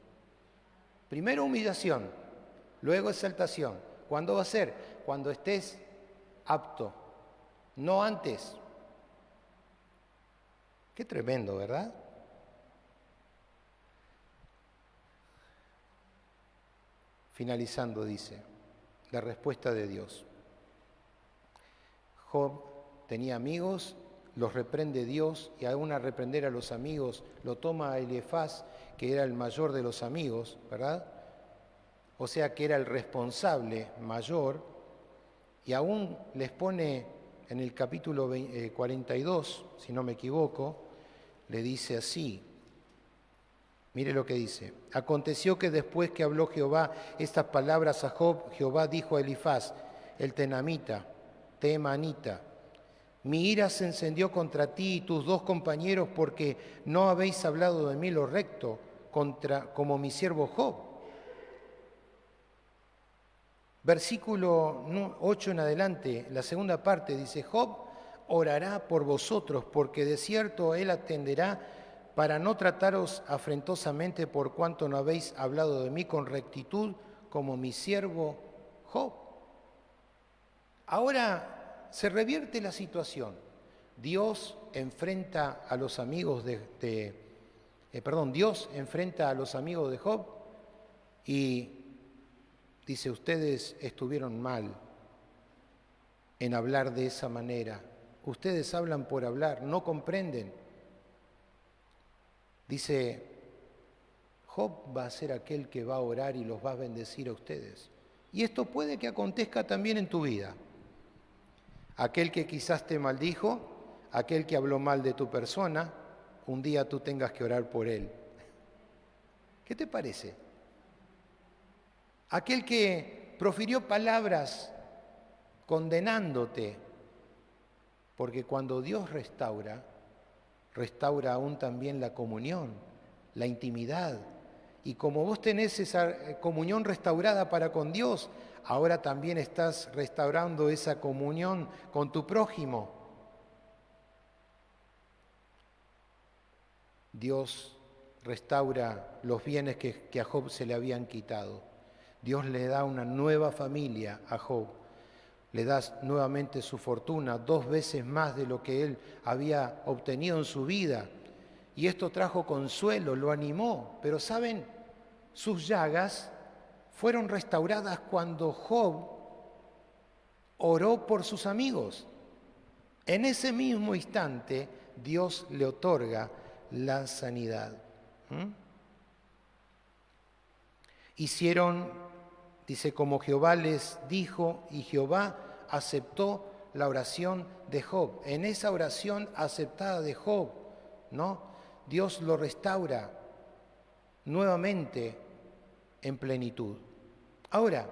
Primero humillación, luego exaltación. ¿Cuándo va a ser? Cuando estés apto, no antes. Qué tremendo, ¿verdad? Finalizando, dice, la respuesta de Dios. Job tenía amigos, los reprende Dios y aún a reprender a los amigos lo toma a Elifaz, que era el mayor de los amigos, ¿verdad? O sea que era el responsable mayor, y aún les pone en el capítulo 42, si no me equivoco, le dice así. Mire lo que dice. Aconteció que después que habló Jehová estas palabras a Job, Jehová dijo a Elifaz, el temanita, mi ira se encendió contra ti y tus dos compañeros porque no habéis hablado de mí lo recto como mi siervo Job. Versículo 8 en adelante, la segunda parte dice, Job orará por vosotros, porque de cierto él atenderá para no trataros afrentosamente por cuanto no habéis hablado de mí con rectitud como mi siervo Job. Ahora se revierte la situación. Dios enfrenta a los amigos Dios enfrenta a los amigos de Job y dice, ustedes estuvieron mal en hablar de esa manera. Ustedes hablan por hablar, no comprenden. Dice, Job va a ser aquel que va a orar y los va a bendecir a ustedes. Y esto puede que acontezca también en tu vida. Aquel que quizás te maldijo, aquel que habló mal de tu persona, un día tú tengas que orar por él. ¿Qué te parece? Aquel que profirió palabras condenándote, porque cuando Dios restaura aún también la comunión, la intimidad. Y como vos tenés esa comunión restaurada para con Dios, ahora también estás restaurando esa comunión con tu prójimo. Dios restaura los bienes que a Job se le habían quitado. Dios le da una nueva familia a Job. Le da nuevamente su fortuna, 2 veces más de lo que él había obtenido en su vida. Y esto trajo consuelo, lo animó. Pero ¿saben? Sus llagas fueron restauradas cuando Job oró por sus amigos. En ese mismo instante, Dios le otorga la sanidad. Hicieron, dice, como Jehová les dijo, y Jehová aceptó la oración de Job. En esa oración aceptada de Job, ¿no? Dios lo restaura nuevamente en plenitud. Ahora,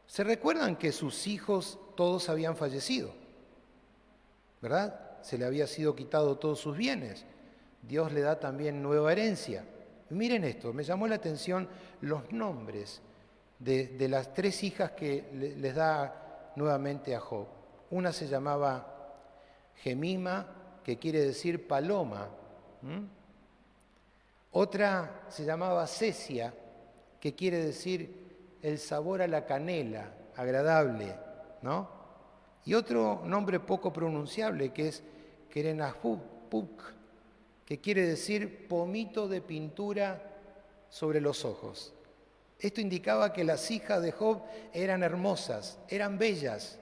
¿se recuerdan que sus hijos todos habían fallecido? ¿Verdad? Se le había sido quitado todos sus bienes. Dios le da también nueva herencia. Y miren esto, me llamó la atención los nombres de las 3 hijas que les da nuevamente a Job. Una se llamaba Gemima, que quiere decir paloma. Otra se llamaba Cesia, que quiere decir el sabor a la canela, agradable, ¿no? Y otro nombre poco pronunciable que es Kerenahupuk, que quiere decir pomito de pintura sobre los ojos. Esto indicaba que las hijas de Job eran hermosas, eran bellas.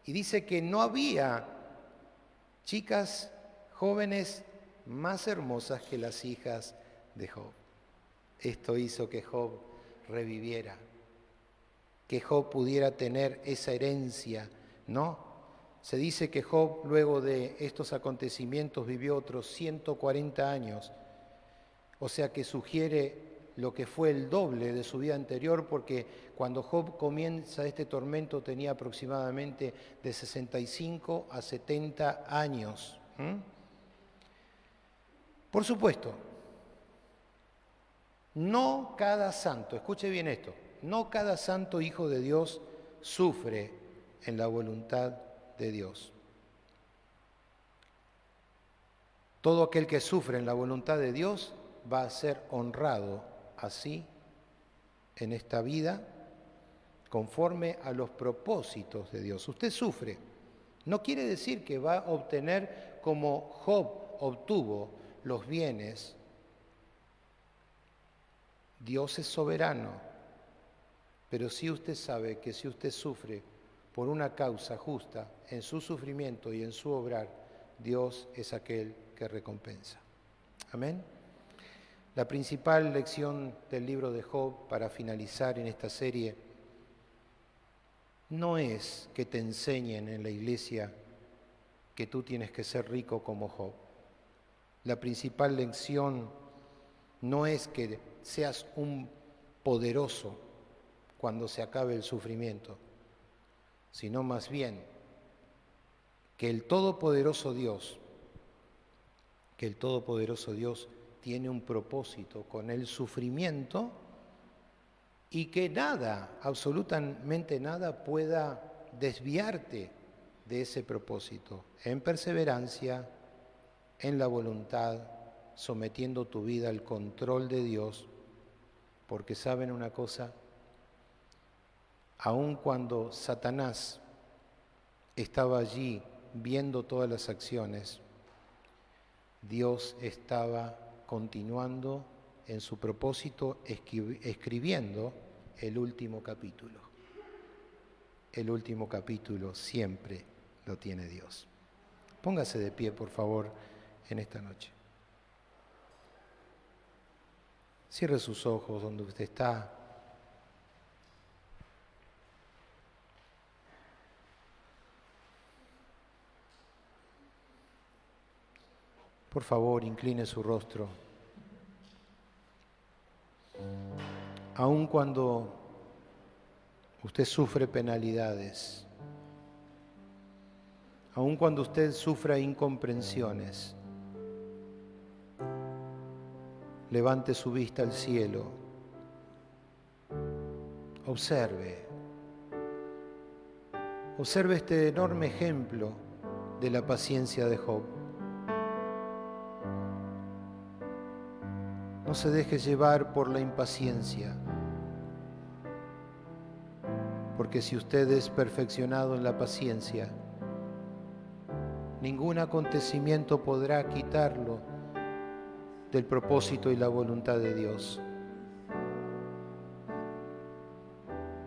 Y dice que no había chicas jóvenes más hermosas que las hijas de Job. Esto hizo que Job reviviera, que Job pudiera tener esa herencia, ¿no? Se dice que Job, luego de estos acontecimientos, vivió otros 140 años, o sea que sugiere lo que fue el doble de su vida anterior, porque cuando Job comienza este tormento tenía aproximadamente de 65 a 70 años. Por supuesto, no cada santo, escuche bien esto, no cada santo hijo de Dios sufre en la voluntad de Dios. Todo aquel que sufre en la voluntad de Dios va a ser honrado así en esta vida conforme a los propósitos de Dios. Usted sufre, no quiere decir que va a obtener como Job obtuvo los bienes. Dios es soberano, pero sí usted sabe que si usted sufre por una causa justa, en su sufrimiento y en su obrar, Dios es aquel que recompensa. Amén. La principal lección del libro de Job, para finalizar en esta serie, no es que te enseñen en la iglesia que tú tienes que ser rico como Job. La principal lección no es que seas un poderoso cuando se acabe el sufrimiento, sino más bien que el Todopoderoso Dios tiene un propósito con el sufrimiento y que nada, absolutamente nada, pueda desviarte de ese propósito, en perseverancia, en la voluntad, sometiendo tu vida al control de Dios, porque saben una cosa, aun cuando Satanás estaba allí viendo todas las acciones, Dios estaba continuando en su propósito, escribiendo el último capítulo. El último capítulo siempre lo tiene Dios. Póngase de pie, por favor, en esta noche. Cierre sus ojos donde usted está. Por favor, incline su rostro. Aun cuando usted sufre penalidades, aun cuando usted sufra incomprensiones, levante su vista al cielo. Observe este enorme ejemplo de la paciencia de Job. No se deje llevar por la impaciencia, porque si usted es perfeccionado en la paciencia, ningún acontecimiento podrá quitarlo del propósito y la voluntad de Dios.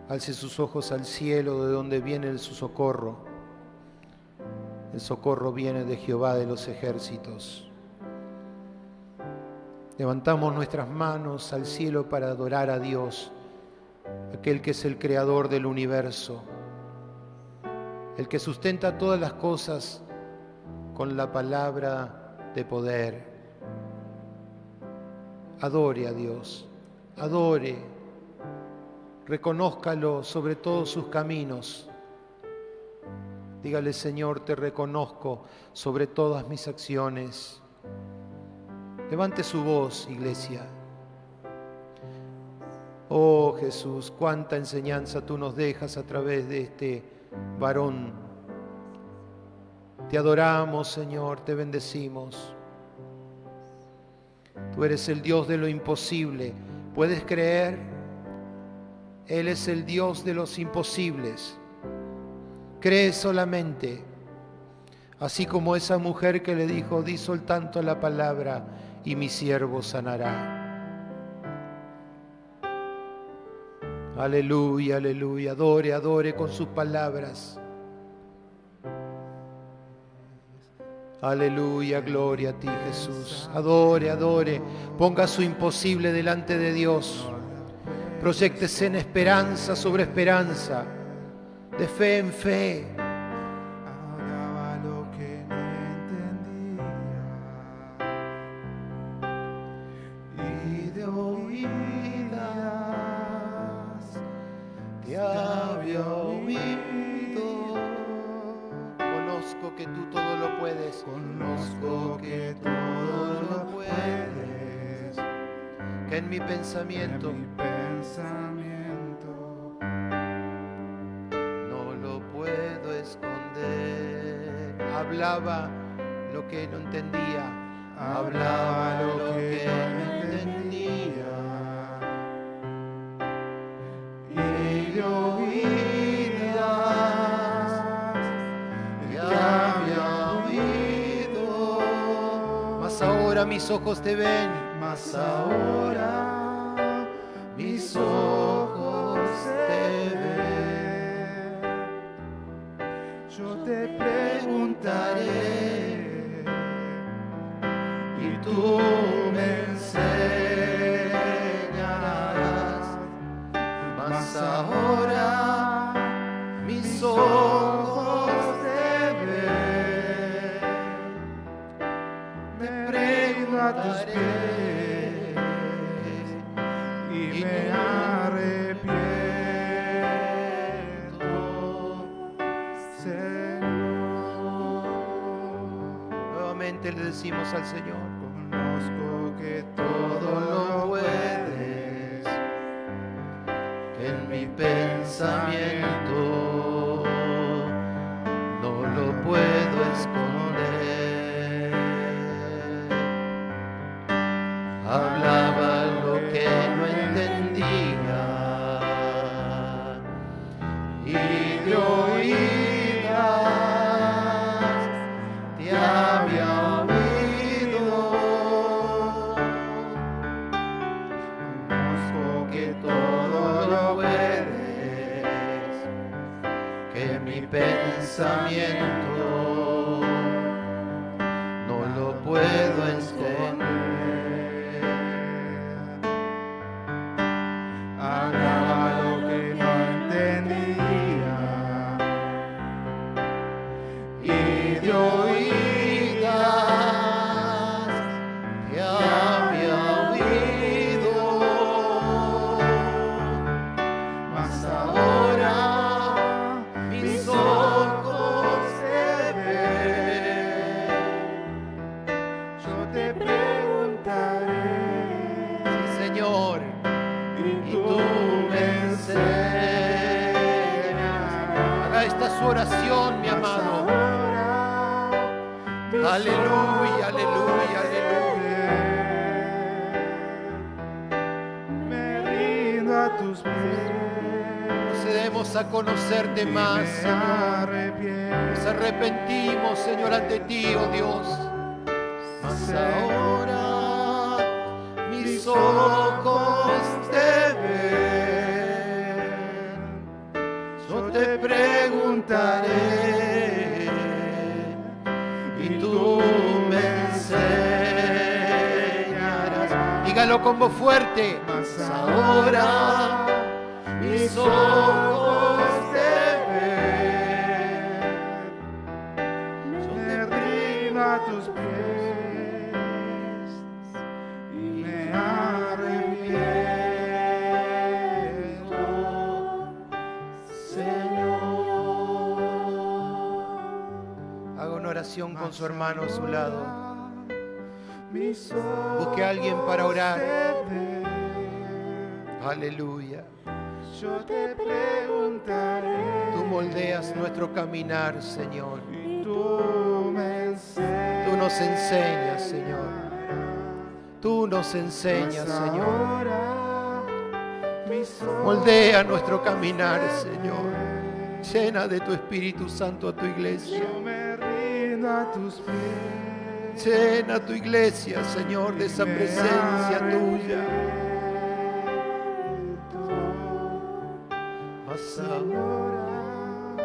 Alce sus ojos al cielo, de donde viene su socorro. El socorro viene de Jehová de los ejércitos. Levantamos nuestras manos al cielo para adorar a Dios, aquel que es el creador del universo, el que sustenta todas las cosas con la palabra de poder. Adore a Dios, adore, reconózcalo sobre todos sus caminos. Dígale: Señor, te reconozco sobre todas mis acciones. Levante su voz, iglesia. Oh Jesús, cuánta enseñanza tú nos dejas a través de este varón. Te adoramos, Señor, te bendecimos. Tú eres el Dios de lo imposible. ¿Puedes creer? Él es el Dios de los imposibles. Cree solamente. Así como esa mujer que le dijo: di soltanto la palabra y mi siervo sanará. Aleluya, aleluya. Adore, adore con sus palabras. Aleluya, gloria a ti, Jesús. Adore, adore. Ponga su imposible delante de Dios. Proyéctese en esperanza sobre esperanza, de fe en fe. Hablaba lo que no entendía y de oídas te había oído. Conozco que tú todo lo puedes. Conozco que todo lo puedes, Que en mi pensamiento en mi pensamiento no lo puedo esconder. Hablaba lo que no entendía. hablaba lo que no entendía y de oídas te había oído, Mas ahora mis ojos te ven. mas ahora mis ojos te ven. Yo te preguntaré y tú me enseñarás, mas ahora mis ojos te ven. Me pregunto a tus pies y me arrepiento, Señor. Nuevamente le decimos al Señor: Conozco que todo lo puedes, pensamiento no lo puedo esconder. Hablaba lo que no entendía y de oídas te había oído. Conozco que todo lo puedes, que mi pensamiento no lo puedo esconder. Hablaba lo que no entendía Y de oídas te había oído, mas ahora mis ojos te ven. yo te preguntaré Sí, Señor, y y tú me enseñas. Haga esta su oración, mi amado. Aleluya, aleluya, aleluya. Me rindo a tus pies. Procedemos a conocerte más, Señor. Nos arrepentimos, Señor, ante ti, oh Dios. Mas ahora mis ojos te ven. Yo te preguntaré y tú me enseñarás. Dígalo con voz fuerte. Mas ahora mis ojos te ven. Me rindo a tus pies y me arrepiento, Señor. Haga una oración con su hermano a su lado. Mis ojos Busque a alguien para orar. te ven. Aleluya. Yo te preguntaré Tú moldeas nuestro caminar, Señor. y tú me enseñarás. Tú nos enseñas, Señor. Tú nos enseñas, Señor. Ahora mis ojos Moldea nuestro caminar, Señor. Llena de tu Espíritu Santo a tu iglesia. yo me rindo a tus pies. Llena tu iglesia, Señor, de esa presencia tuya. Mas ahora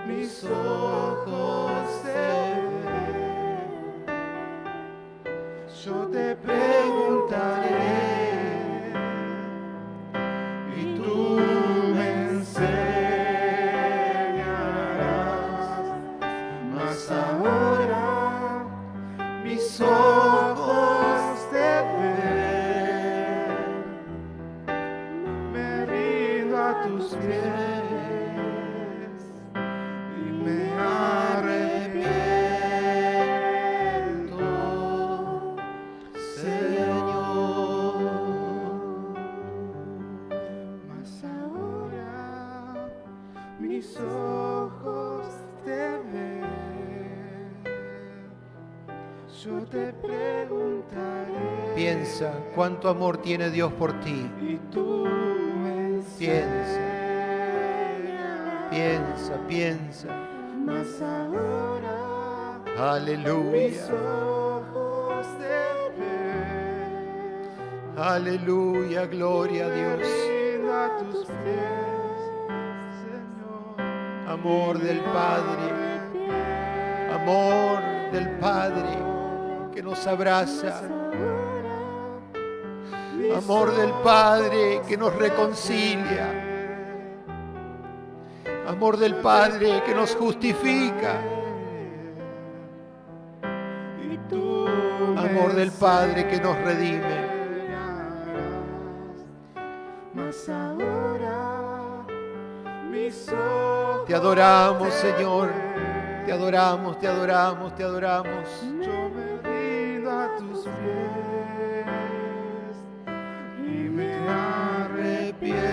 mis ojos te ven. Yo te preguntaré y tú me enseñarás. Mas ahora mis ojos te ven. Me rindo a tus pies y me arrepiento, Señor. Mas ahora mis ojos te ven. Yo te preguntaré Piensa cuánto amor tiene Dios por ti. y tú me Piensa, enseñarás. piensa, piensa. Mas ahora mis Aleluya, ojos te ven. aleluya, gloria a Dios. Rindo a tus pies, Señor. Amor del Padre, amor del Padre que nos abraza. Amor del Padre que nos reconcilia. Amor del Padre que nos justifica. Y tú Amor del Padre que nos redime. Mas ahora mis ojos Te adoramos, Señor. Te adoramos, te adoramos, te adoramos. yo me rindo a tus pies y me arrepiento.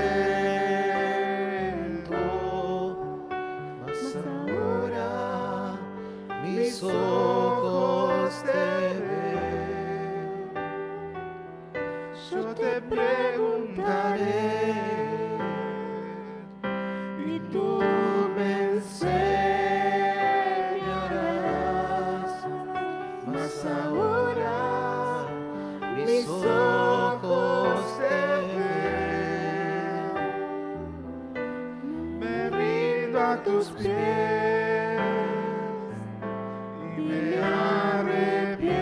yo te preguntaré y tú me enseñarás. Mas ahora mis ojos te ven, me rindo a tus pies y me arrepiento,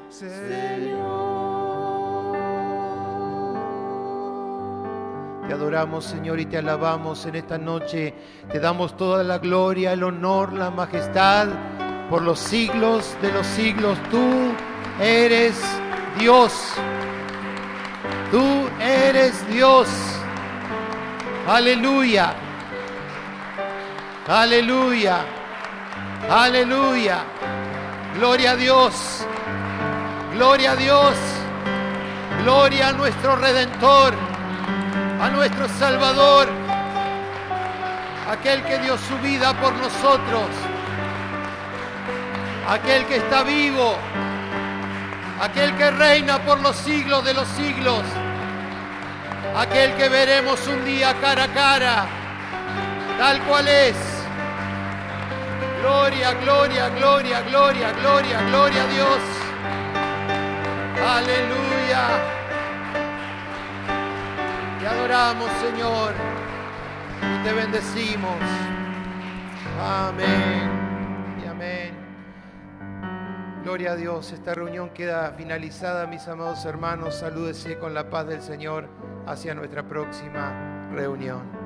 Señor. Te adoramos, Señor, y te alabamos en esta noche. Te damos toda la gloria, el honor, la majestad por los siglos de los siglos. Tú eres Dios. Tú eres Dios. Aleluya. Aleluya. Aleluya. Gloria a Dios. Gloria a Dios. Gloria a nuestro Redentor, a nuestro Salvador, aquel que dio su vida por nosotros, aquel que está vivo, aquel que reina por los siglos de los siglos, aquel que veremos un día cara a cara, tal cual es. Gloria, gloria, gloria, gloria, gloria, gloria a Dios. Aleluya. Te adoramos, Señor, y te bendecimos. Amén y amén. Gloria a Dios. Esta reunión queda finalizada, mis amados hermanos. Salúdese con la paz del Señor hacia nuestra próxima reunión.